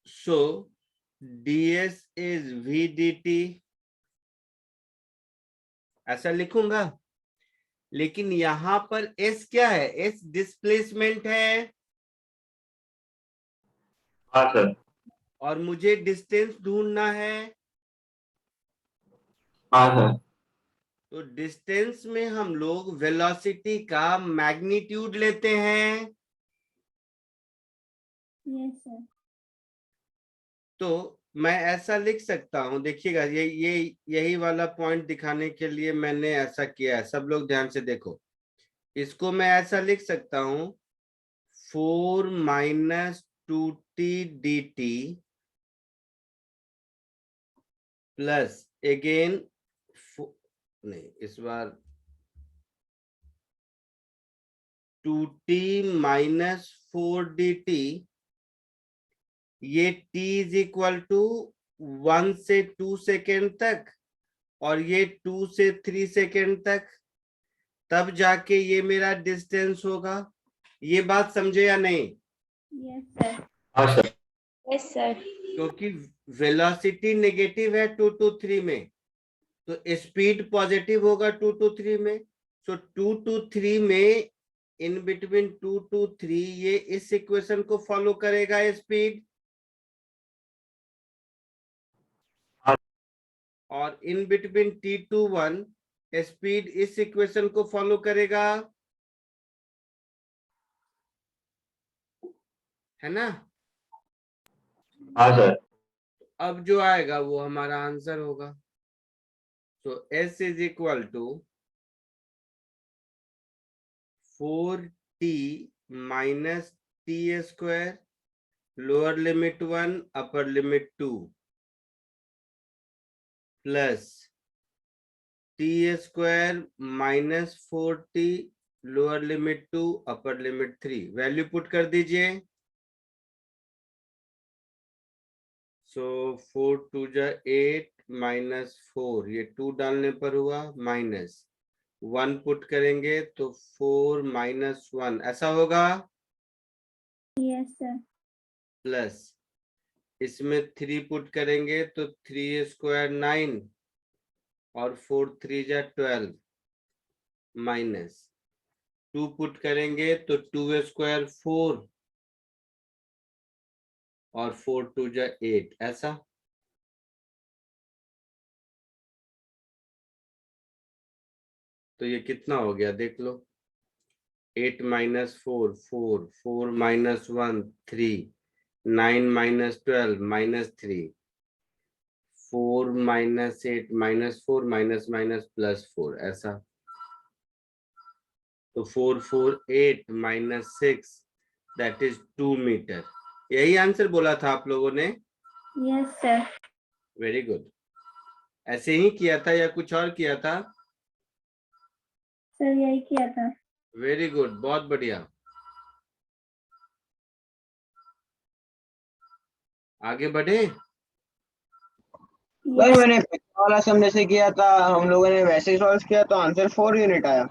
so ds is v dt, ऐसा लिखूंगा। लेकिन यहां पर s क्या है? s डिस्प्लेसमेंट है हाँ सर। और मुझे डिस्टेंस ढूंढना है। हाँ सर। तो डिस्टेंस में हम लोग वेलोसिटी का मैग्नीट्यूड लेते हैं। Yes, sir. तो मैं ऐसा लिख सकता हूं, देखिएगा, यही वाला पॉइंट दिखाने के लिए मैंने ऐसा किया है। सब लोग ध्यान से देखो, इसको मैं ऐसा लिख सकता हूं 4 minus 2t dt plus again नहीं, इस बार 2t माइनस 4 dt, ये t इज इक्वल टू 1 से 2 सेकेंड तक और ये 2 से 3 सेकेंड तक, तब जाके ये मेरा डिस्टेंस होगा। ये बात समझे या नहीं? Yes, sir. हाँ सर। Yes, sir. क्योंकि वेलोसिटी नेगेटिव है 2 to 3 में, तो स्पीड पॉजिटिव होगा 2 to 3 में। सो 2 to 3 में, इन बिटवीन 2 to 3, ये इस इक्वेशन को फॉलो करेगा स्पीड, और in between t to 1 speed इस इक्वेशन को फॉलो करेगा, है ना? हाँ सर। अब जो आएगा वो हमारा आंसर होगा। तो s is equal to 4t minus t square, lower limit 1 upper limit 2, plus t square minus 4t lower limit 2 upper limit 3। Value put कर दीजिए। सो 4 2 जा 8 माइनस 4, ये 2 डालने पर हुआ, माइनस 1 पुट करेंगे तो 4 माइनस 1 ऐसा होगा, Yes, sir. प्लस इसमें 3 पुट करेंगे तो 3 स्क्वायर 9 और 4 3 जा 12, माइनस 2 पुट करेंगे तो 2 स्क्वायर 4 और 4 2 जा 8, ऐसा। तो ये कितना हो गया देख लो, 8 minus 4 4, 4 minus 1 3, 9 minus 12 minus 3, 4 minus 8 minus 4, minus minus plus 4, ऐसा। तो 4 4 8 माइनस 6, दैट इज 2 मीटर। यही आंसर बोला था आप लोगों ने? Yes, sir. Very good. ऐसे ही किया था या कुछ और किया था? Sir, यही किया था। वेरी गुड, बहुत बढ़िया। आगे बढ़े। सर मैंने पहला वाला सम जैसे किया था, हम लोगों ने वैसे ही सॉल्व किया तो आंसर 4 यूनिट आया।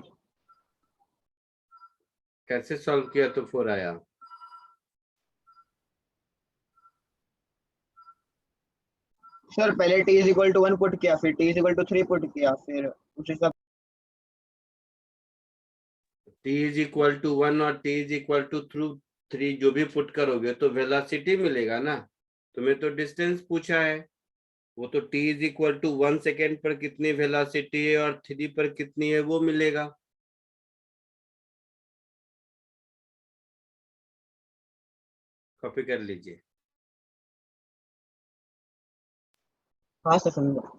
कैसे सॉल्व किया तो 4 आया? सर पहले t is equal to 1 put किया, फिर t is equal to 3 put किया, फिर उस हिसाब t इज इक्वल टू 1 और t इज इक्वल टू 3 जो भी पुट करोगे तो वेलोसिटी मिलेगा ना। तुम्हें तो डिस्टेंस पूछा है, वो तो t is equal to 1 second पर कितनी वेलोसिटी है और 3 पर कितनी है वो मिलेगा। कॉपी कर लीजिए। हाँ सर समझा।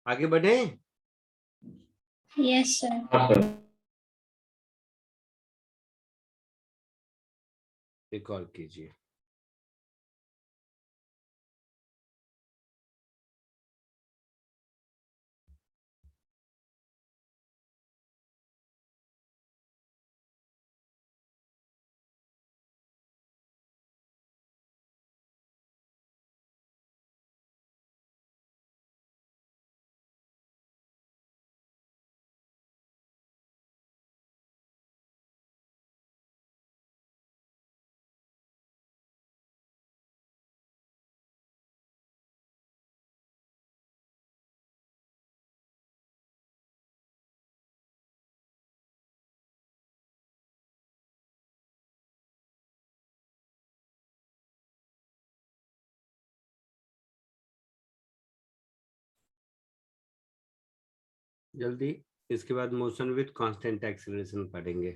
आगे बढ़े। Yes, sir. हाँ सर। रिकॉल कीजिए। जल्दी। इसके बाद मोशन विथ कांस्टेंट एक्सीलरेशन पढ़ेंगे।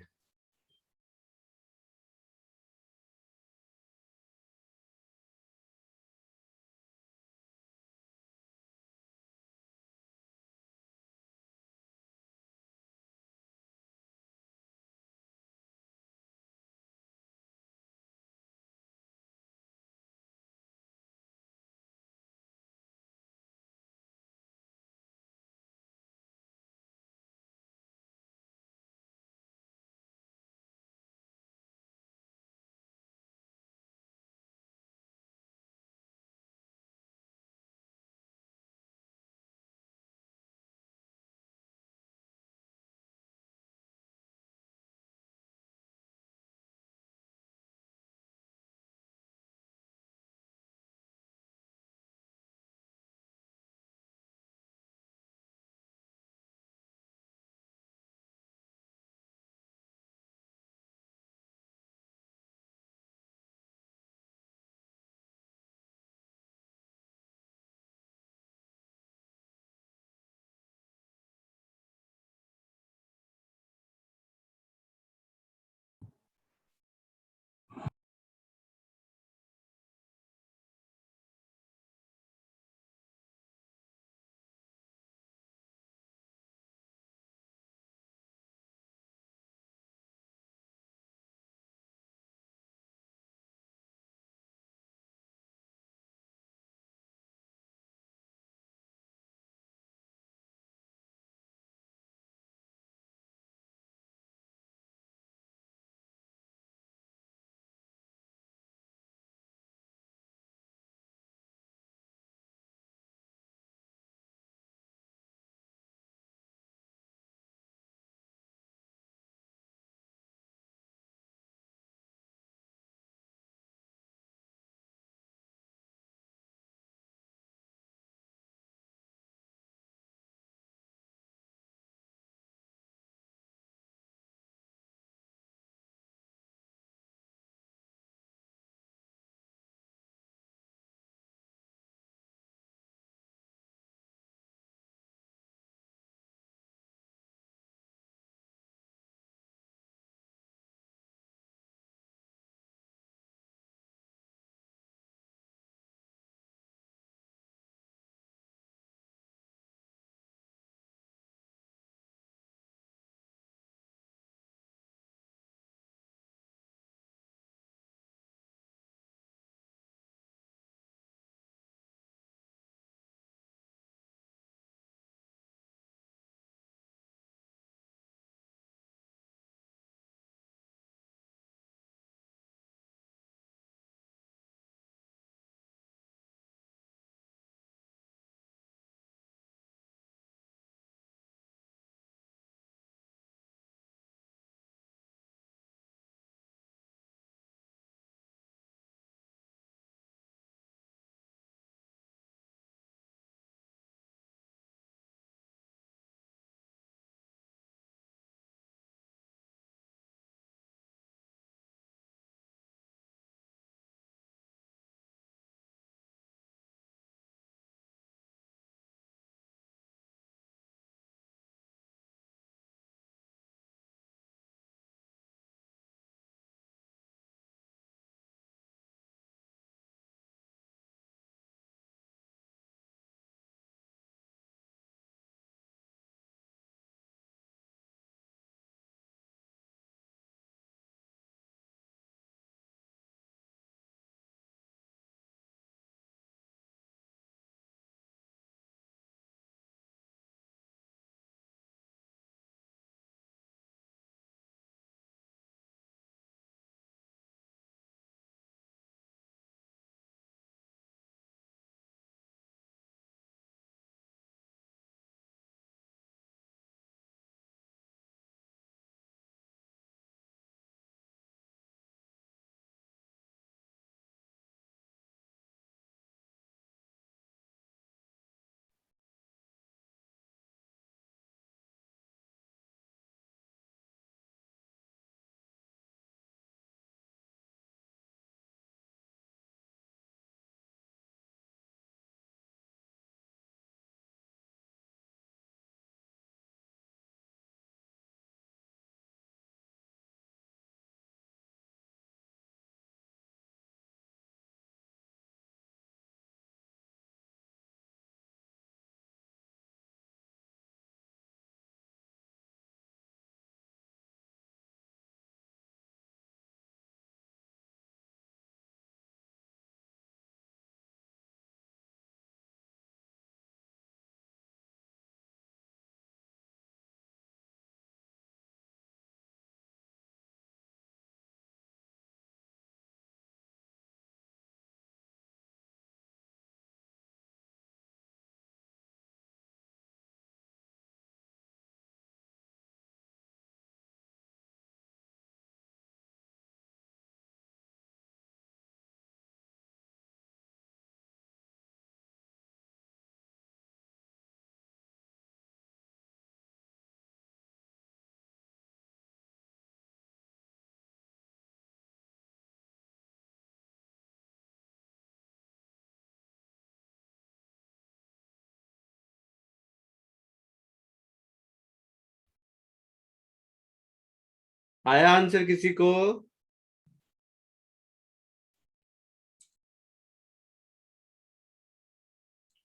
आया आंसर किसी को?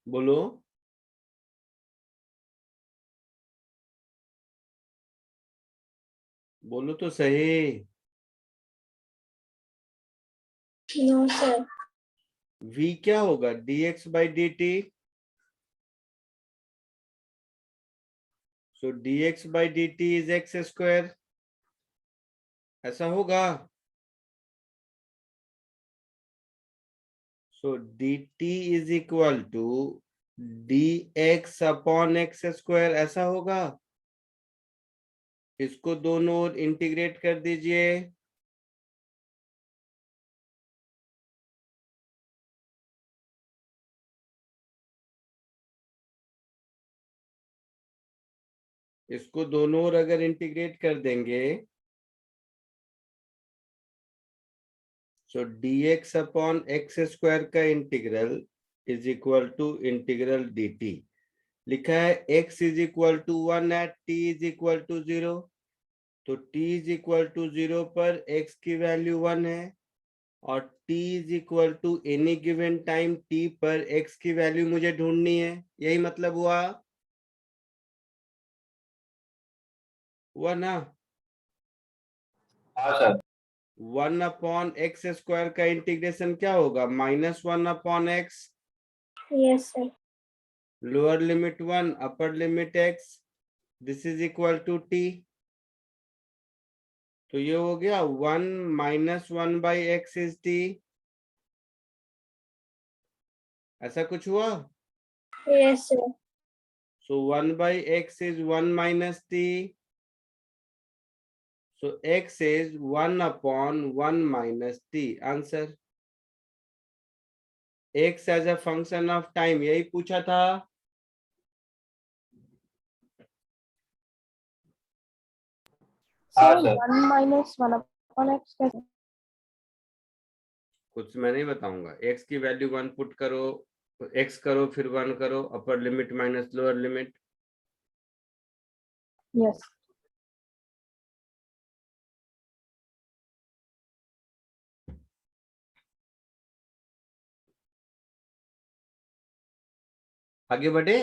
बोलो। बोलो तो सही। No sir. v क्या होगा? dx by dt। so dx by dt is x square, ऐसा होगा। so dt is equal to dx upon x square, ऐसा होगा। इसको दोनों ओर इंटीग्रेट कर दीजिए। इसको दोनों ओर अगर इंटीग्रेट कर देंगे so dx upon x square का integral is equal to integral dt। लिखा है x is equal to 1 at t is equal to 0। तो t इज इक्वल टू 0 पर x की वैल्यू 1 है और t is equal to any given time t पर x की वैल्यू मुझे ढूंढनी है। यही मतलब हुआ ना? हाँ सर। 1 अपॉन एक्स स्क्वायर का इंटीग्रेशन क्या होगा? -1 upon x, yes sir. Lower limit 1 upper limit x, this is equal to t। तो ये हो गया 1 -1 बाई एक्स इज t। ऐसा कुछ हुआ? Yes sir. So 1 by x is 1 minus t। So x is 1 upon 1 minus t। Answer x as a function of time, यही पूछा था। हाँ sir sir. 1 minus 1 upon x कैसे? कुछ मैं नहीं बताऊंगा। x की वैल्यू 1 पुट करो, x करो, फिर 1 करो, upper limit minus lower limit. Yes. आगे बढ़े।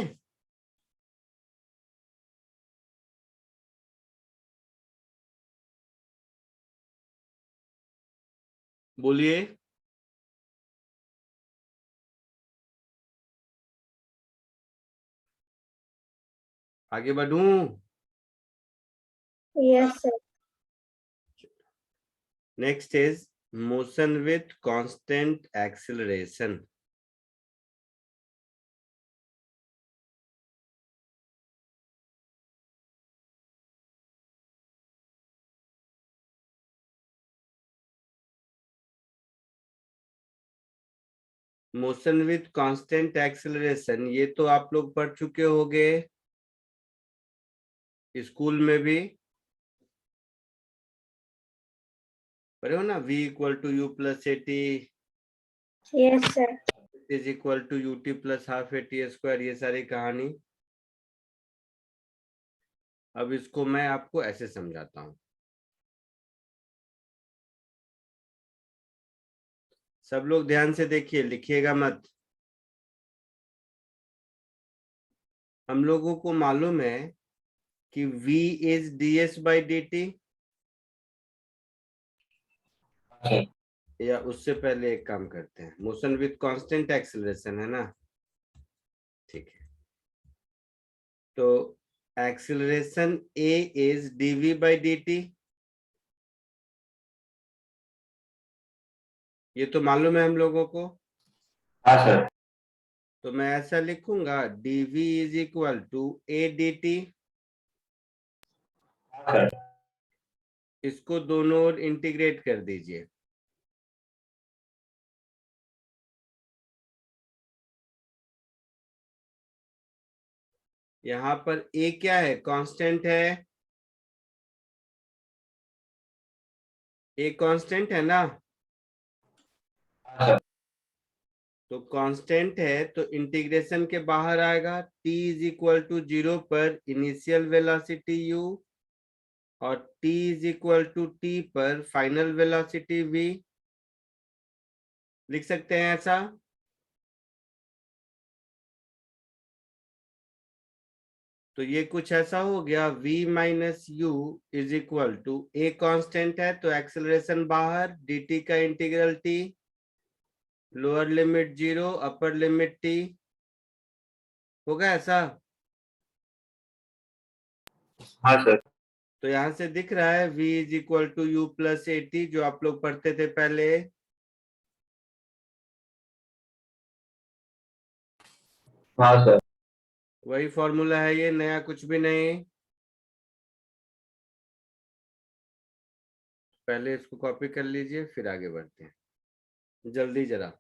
बोलिए। आगे बढ़ूं? Yes sir. Next is motion with constant acceleration. Motion with constant acceleration ये तो आप लोग पढ़ चुके होंगे स्कूल में भी। पढ़े हो ना? v equal to u plus a t yes sir. Is equal to u t plus half a t square, ये सारी कहानी। अब इसको मैं आपको ऐसे समझाता हूं। सब लोग ध्यान से देखिए, लिखिएगा मत। हम लोगों को मालूम है कि v is ds by D T, या उससे पहले एक काम करते हैं, मोशन विथ कांस्टेंट एक्सेलरेशन है ना? ठीक है, तो acceleration a is dv by D T, ये तो मालूम है हम लोगों को। हाँ सर। तो मैं ऐसा लिखूंगा dv is equal to a d t. हाँ सर। इसको दोनों ओर इंटीग्रेट कर दीजिए। यहाँ पर a क्या है? कांस्टेंट है। a कांस्टेंट है ना? हाँ सर। तो कांस्टेंट है तो इंटीग्रेशन के बाहर आएगा। t इज इक्वल टू 0 पर इनिशियल वेलोसिटी u और t is equal to t पर फाइनल वेलोसिटी v लिख सकते हैं ऐसा। तो ये कुछ ऐसा हो गया, v minus u is equal to a constant है तो एक्सेलरेशन बाहर, dt का इंटीग्रल t, lower limit 0 upper limit t, होगा ऐसा। हाँ सर। तो यहां से दिख रहा है v is equal to u plus a t, जो आप लोग पढ़ते थे पहले। हाँ सर। वही फॉर्मूला है ये, नया कुछ भी नहीं। पहले इसको कॉपी कर लीजिए फिर आगे बढ़ते हैं, जल्दी जरा।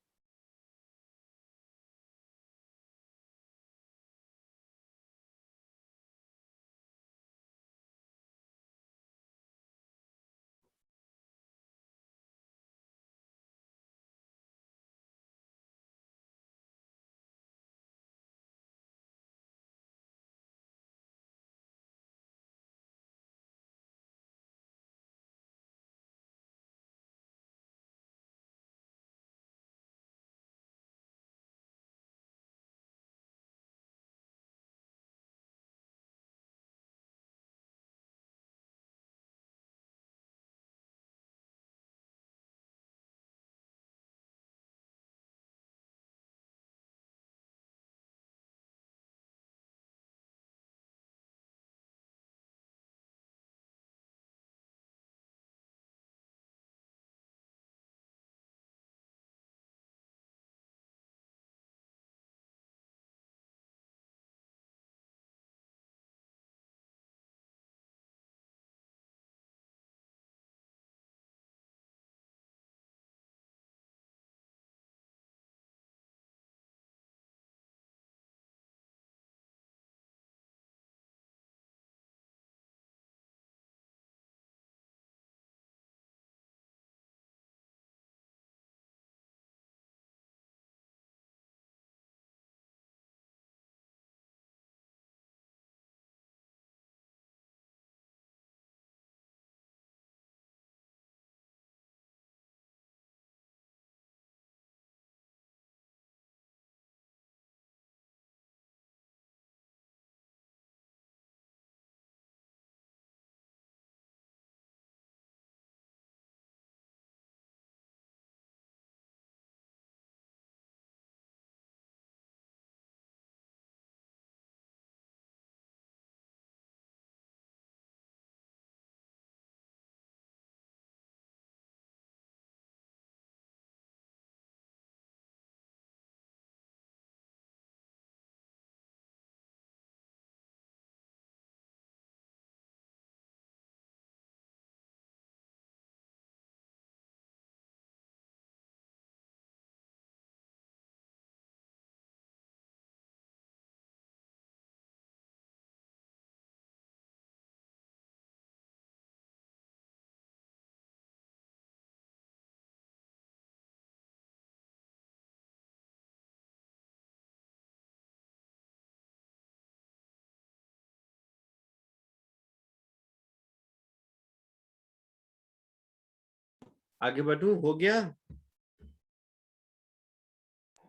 आगे बढ़ू, हो गया।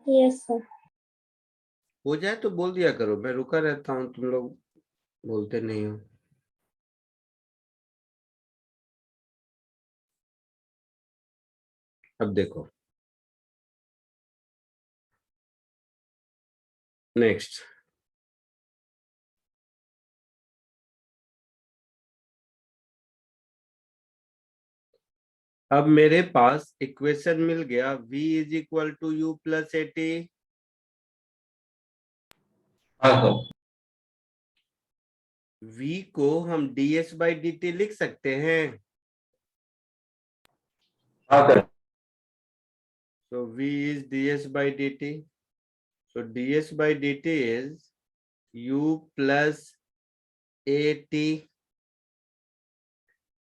Yes, sir. हो जाए तो बोल दिया करो, मैं रुका रहता हूँ, तुम लोग बोलते नहीं हो। अब देखो नेक्स्ट। अब मेरे पास इक्वेशन मिल गया, v is equal to u plus a t. हाँ सर। v को हम ds बाई डी टी लिख सकते हैं। हाँ sir. So v is ds by dt. So ds by dt is u plus at.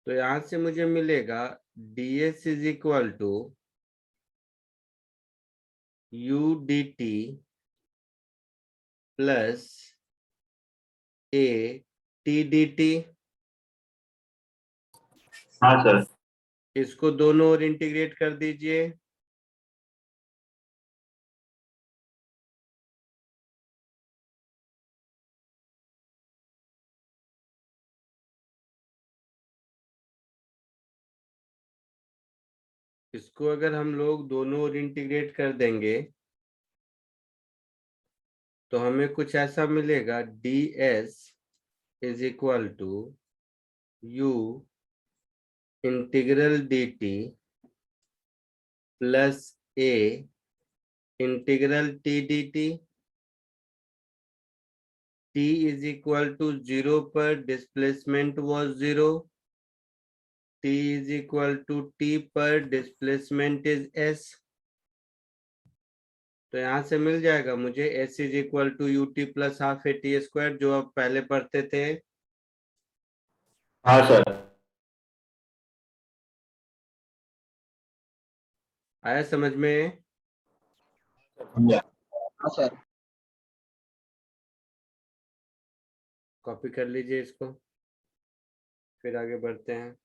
तो यहां से मुझे मिलेगा ds is equal to u dt plus a t dt। हाँ सर। इसको दोनों ओर इंटीग्रेट कर दीजिए। इसको अगर हम लोग दोनों ओर इंटीग्रेट कर देंगे तो हमें कुछ ऐसा मिलेगा, ds is equal to u integral dt plus a integral t dt। t is equal to 0 पर displacement was 0, t is equal to t पर डिस्प्लेसमेंट इज s। तो यहाँ से मिल जाएगा मुझे s is equal to u t plus half a t square, जो आप पहले पढ़ते थे। हाँ सर। आया समझ में? समझा। हाँ सर। कॉपी कर लीजिए इसको, फिर आगे बढ़ते हैं।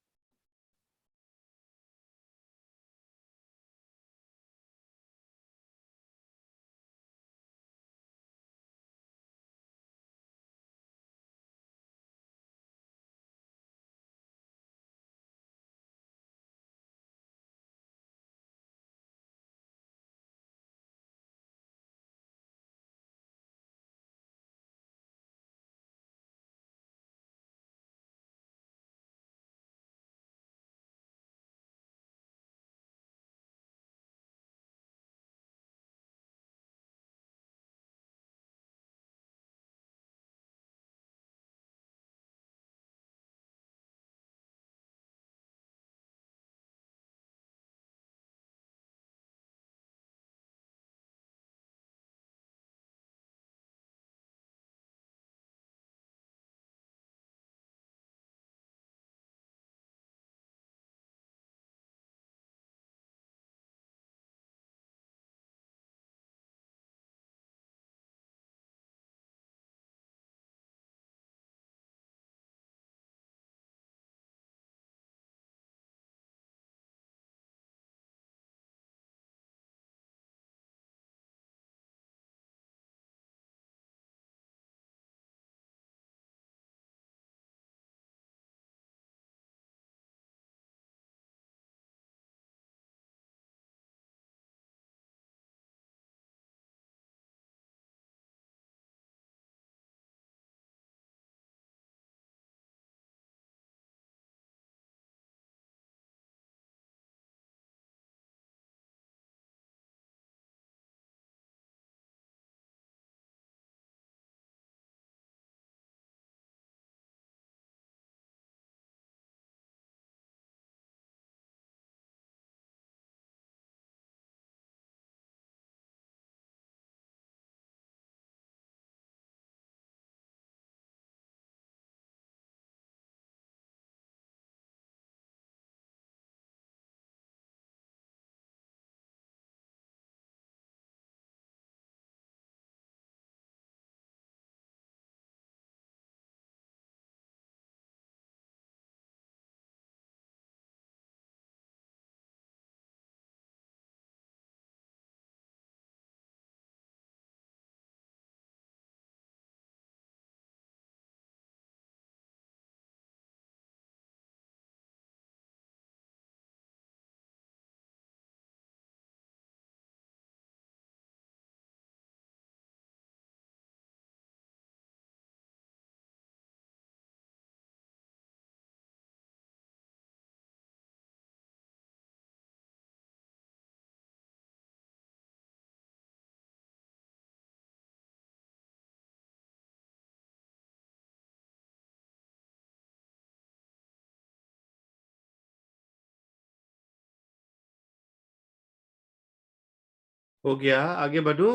हो गया, आगे बढ़ूं?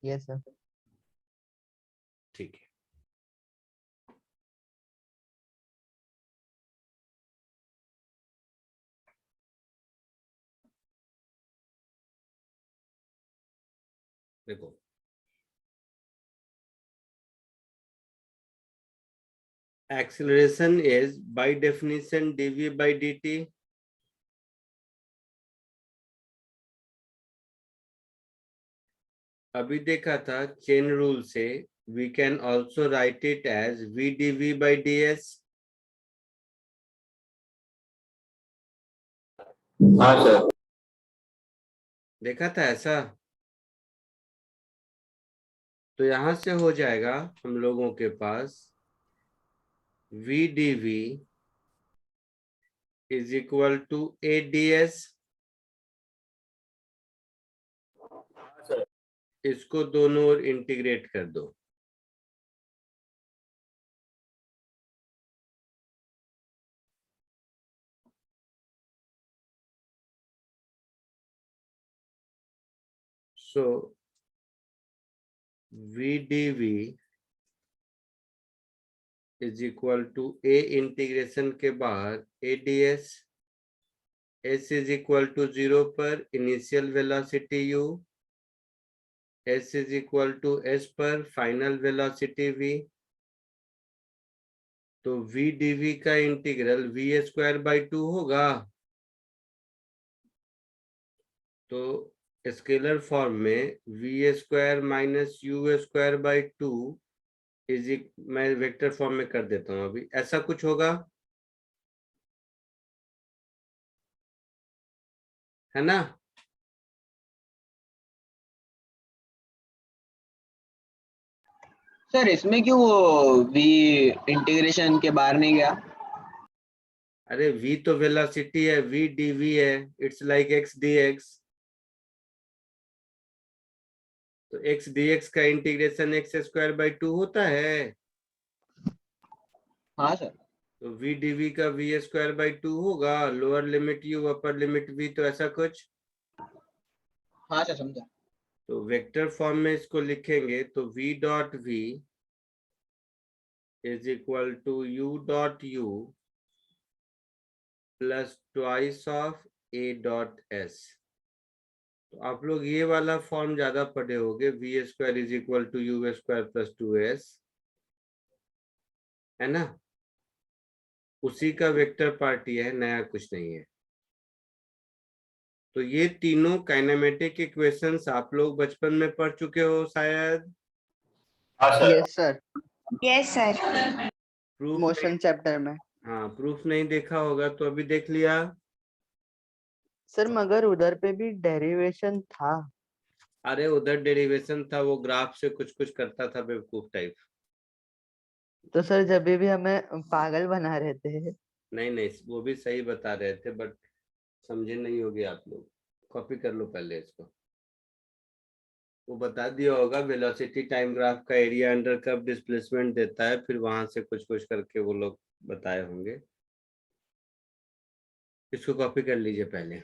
Yes, sir. ठीक है। देखो, Acceleration is by definition dv by dt. अभी देखा था चेन रूल से we can also write it as v dv by ds. हाँ सर। देखा था ऐसा, तो यहां से हो जाएगा हम लोगों के पास v dv is equal to a ds. इसको दोनों ओर इंटीग्रेट कर दो। So v dv is equal to a integration के बाद a ds. s is equal to 0 पर initial velocity u, s is equal to s पर फाइनल वेलोसिटी v। तो v dv का इंटीग्रल v स्क्वायर बाई 2 होगा। तो scalar form में v square minus u square by 2 is, मैं vector form में कर देता हूं अभी, ऐसा कुछ होगा, है ना? सर इसमें क्यों वो v इंटीग्रेशन के बाहर नहीं गया? अरे v तो वेलोसिटी है, v dv है, इट्स लाइक x dx। तो x dx का इंटीग्रेशन x स्क्वायर बाई 2 होता है। हाँ सर। तो v dv का v स्क्वायर बाई 2 होगा, lower limit u upper limit v, तो ऐसा कुछ। हाँ सर समझा। तो वेक्टर फॉर्म में इसको लिखेंगे तो v dot v is equal to u dot u plus twice of a dot s। तो आप लोग ये वाला फॉर्म ज्यादा पढ़े होगे, v square is equal to u square plus 2s, है ना? उसी का वेक्टर पार्ट ये है, नया कुछ नहीं है। तो ये तीनों काइनेमेटिक इक्वेशंस आप लोग बचपन में पढ़ चुके हो शायद। हाँ sir. Yes sir, Yes, sir. Proof motion chapter में। हाँ, प्रूफ नहीं देखा होगा तो अभी देख लिया। सर मगर उधर पे भी डेरिवेशन था। अरे उधर डेरिवेशन था, वो ग्राफ से कुछ कुछ करता था बेवकूफ टाइप। तो सर जब भी हमें पागल बना रहे थे। नहीं नहीं, वो भी सही बता रहे थे, बट समझे नहीं होगे आप लोग। कॉपी कर लो पहले इसको। वो बता दिया होगा वेलोसिटी टाइम ग्राफ का एरिया अंडर कर्व डिस्प्लेसमेंट देता है, फिर वहां से कुछ कुछ करके वो लोग बताए होंगे। इसको कॉपी कर लीजिए पहले।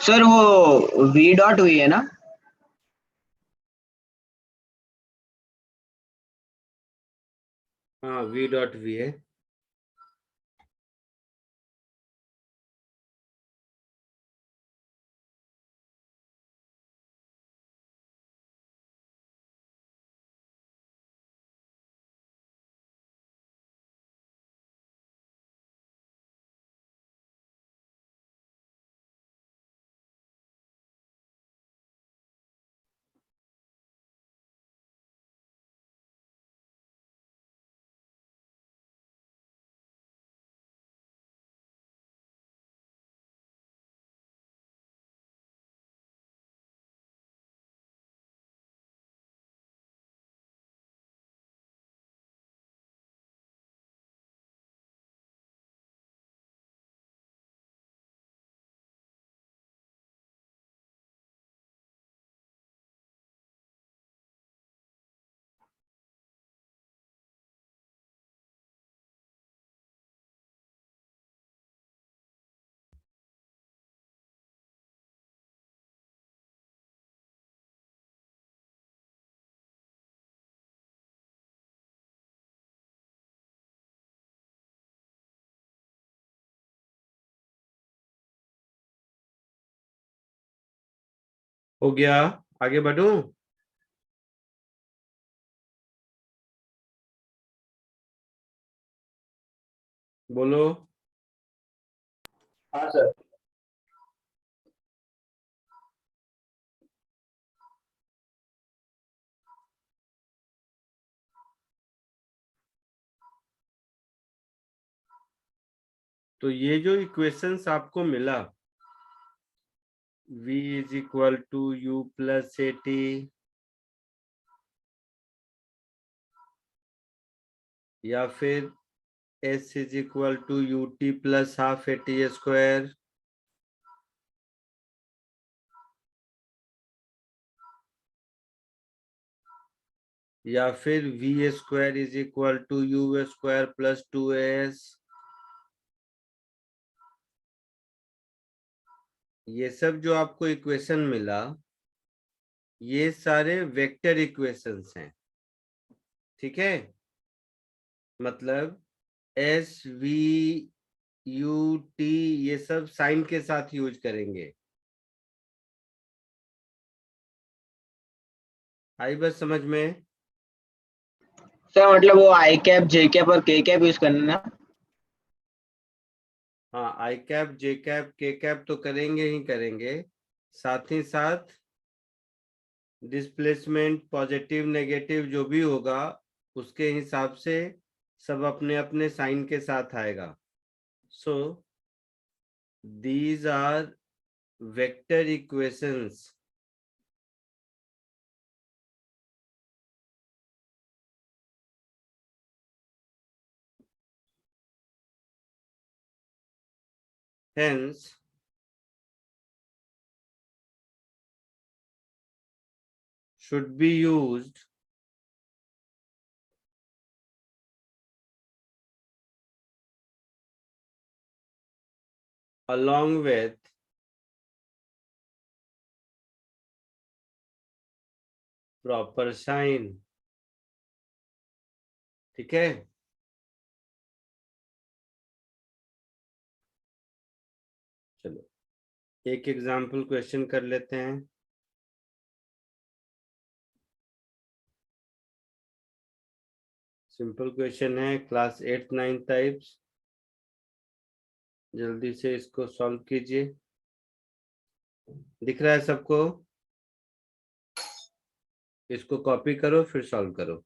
सर वो v डॉट v है ना? हाँ, v डॉट v है। हो गया, आगे बढ़ूं? बोलो। हाँ सर। तो ये जो इक्वेशंस आपको मिला, v is equal to u plus a t, या फिर s is equal to u t plus half a t square, या फिर v square is equal to u square plus 2s, ये सब जो आपको इक्वेशन मिला, ये सारे वेक्टर इक्वेशंस हैं। ठीक है, मतलब एस वी यू टी ये सब साइन के साथ यूज करेंगे। आई बस समझ में? सर मतलब वो आई कैप जे कैप और के कैप यूज करना ना? हाँ, आई कैप जे कैप के कैप तो करेंगे ही करेंगे, साथ ही साथ डिस्प्लेसमेंट पॉजिटिव नेगेटिव जो भी होगा उसके हिसाब से सब अपने अपने साइन के साथ आएगा। So these are vector equations. Hence, should be used along with proper sign। ठीक है, चलो एक एग्जाम्पल क्वेश्चन कर लेते हैं। सिंपल क्वेश्चन है, क्लास 8 9 टाइप्स। जल्दी से इसको सॉल्व कीजिए। दिख रहा है सबको? इसको कॉपी करो फिर सॉल्व करो।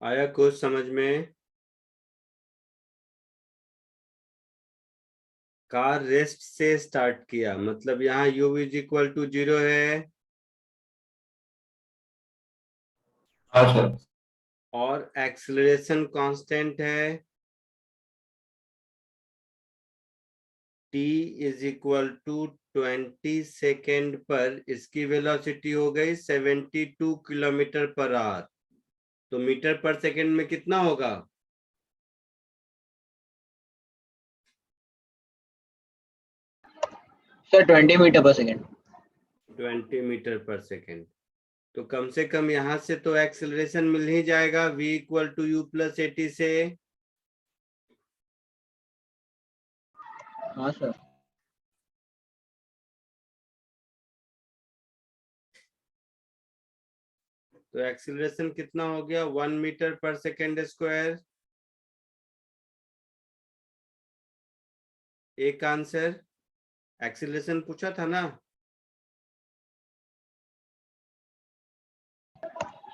आया कुछ समझ में? कार रेस्ट से स्टार्ट किया, मतलब यहाँ u इज इक्वल टू 0 है, हाँ सर। और एक्सेलरेशन कांस्टेंट है t is equal to 20 second पर, इसकी वेलोसिटी हो गई 72 किलोमीटर पर आवर। तो मीटर पर सेकेंड में कितना होगा? Sir 20 meter per second. 20 meter per second. तो कम से कम यहां से तो एक्सेलरेशन मिल ही जाएगा v equal to u plus a t से। हाँ सर। तो एक्सेलरेशन कितना हो गया? 1 मीटर पर सेकेंड स्क्वायर। एक आंसर। एक्सेलरेशन पूछा था ना?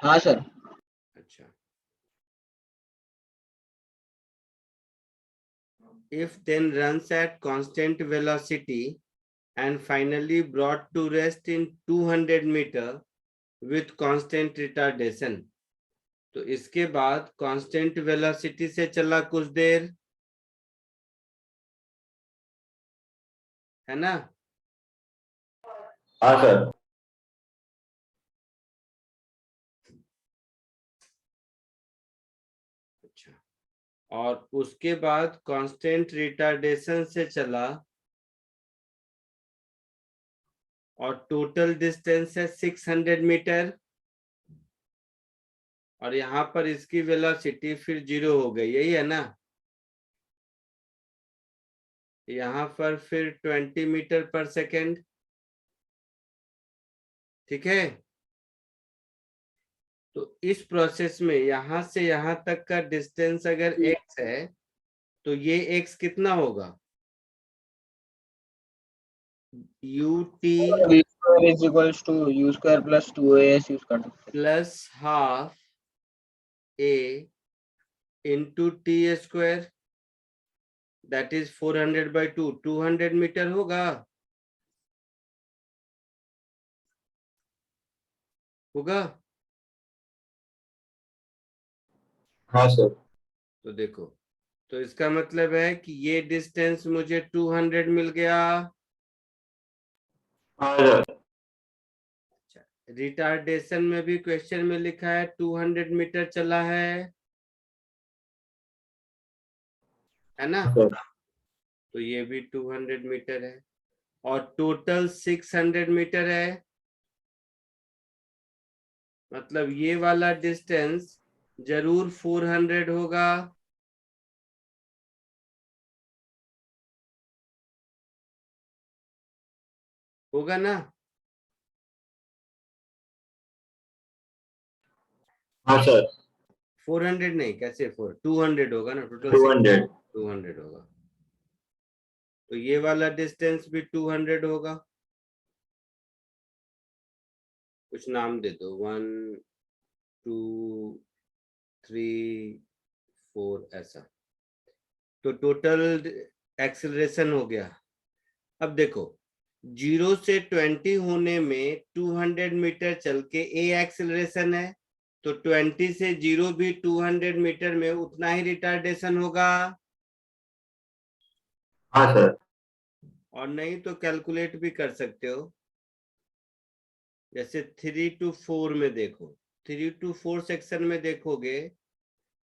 हाँ सर। अच्छा। If then runs at constant velocity and finally brought to rest in 200 meter with constant retardation, तो इसके बाद कांस्टेंट वेलोसिटी से चला कुछ देर, है ना? हाँ सर। अच्छा। और उसके बाद कांस्टेंट रिटार्डेशन से चला और टोटल डिस्टेंस है 600 मीटर, और यहाँ पर इसकी वेलोसिटी फिर 0 हो गई, यही है ना? यहाँ पर फिर 20 मीटर पर सेकेंड। ठीक है। तो इस प्रोसेस में यहां से यहां तक का डिस्टेंस अगर x है तो ये x कितना होगा? ut v square is equals to u square plus 2as use कर सकते plus half a into t square, that is 400/2, 200 metre होगा। होगा। हाँ सर। तो देखो, तो इसका मतलब है कि ये डिस्टेंस मुझे 200 मिल गया। हाँ सर। रिटार्डेशन में भी क्वेश्चन में लिखा है 200 मीटर चला है ना? सर। तो ये भी 200 मीटर है और टोटल 600 मीटर है। मतलब ये वाला डिस्टेंस जरूर 400 होगा। होगा ना? हाँ सर। 400 नहीं, कैसे 200 होगा ना टोटल। 200। 200 होगा। तो ये वाला डिस्टेंस भी 200 होगा। कुछ नाम दे दो, 1 2 3 4 ऐसा। तो टोटल एक्सेलरेशन हो गया। अब देखो, 0 से 20 होने में 200 मीटर चल के a एक्सेलरेशन है, तो 20 से 0 भी 200 मीटर में उतना ही रिटार्डेशन होगा। हाँ सर। और नहीं तो कैलकुलेट भी कर सकते हो। जैसे 3 to 4 में देखो, 3 to 4 सेक्शन में देखोगे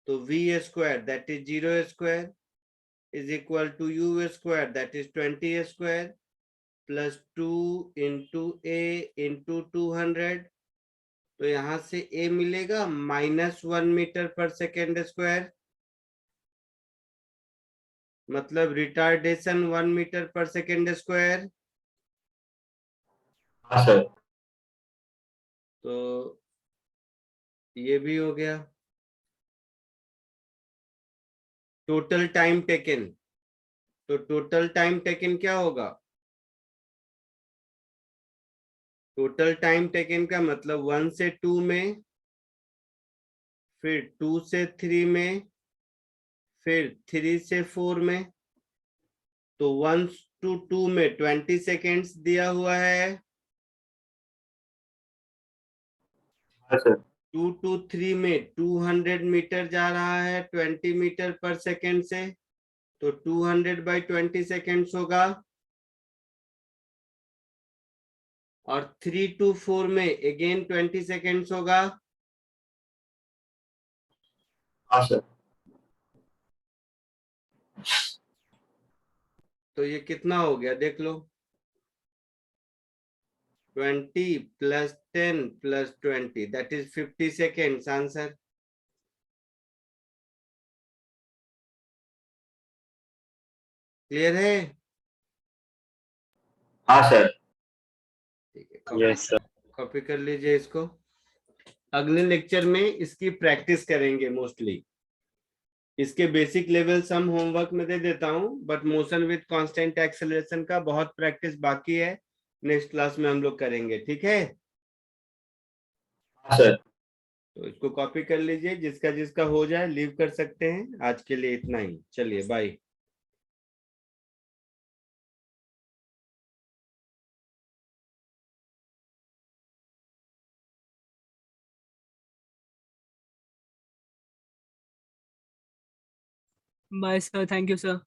तो v square that is 0 square is equal to u square that is 20 square plus 2 into a into 200। तो यहां से a मिलेगा -1 मीटर पर सेकेंड स्क्वायर, मतलब retardation 1 metre per second square. हाँ सर। तो ये भी हो गया। टोटल टाइम टेकन, तो टोटल टाइम टेकन क्या होगा? टोटल टाइम टेकन का मतलब 1 से 2 में, फिर 2 से 3 में, फिर 3 से 4 में। तो 1 to 2 में 20 सेकेंड्स दिया हुआ है। हाँ सर। 2 to 3 में 200 मीटर जा रहा है 20 मीटर पर सेकेंड से, तो 200/20 सेकेंड्स होगा। और 3 to 4 में अगेन 20 सेकेंड्स होगा। हाँ सर। तो ये कितना हो गया देख लो, 20 + 10 + 20 that is 50 seconds answer. Clear है? हाँ सर। ठीक है, यस सर। कॉपी कर लीजिए इसको। अगले लेक्चर में इसकी प्रैक्टिस करेंगे मोस्टली। इसके बेसिक लेवल सम होमवर्क में दे देता हूं, but motion with constant acceleration का बहुत प्रैक्टिस बाकी है, नेक्स्ट क्लास में हम लोग करेंगे। ठीक है, हाँ सर। तो इसको कॉपी कर लीजिए, जिसका जिसका हो जाए लीव कर सकते हैं। आज के लिए इतना ही, चलिए bye. Bye, sir. Thank you, sir.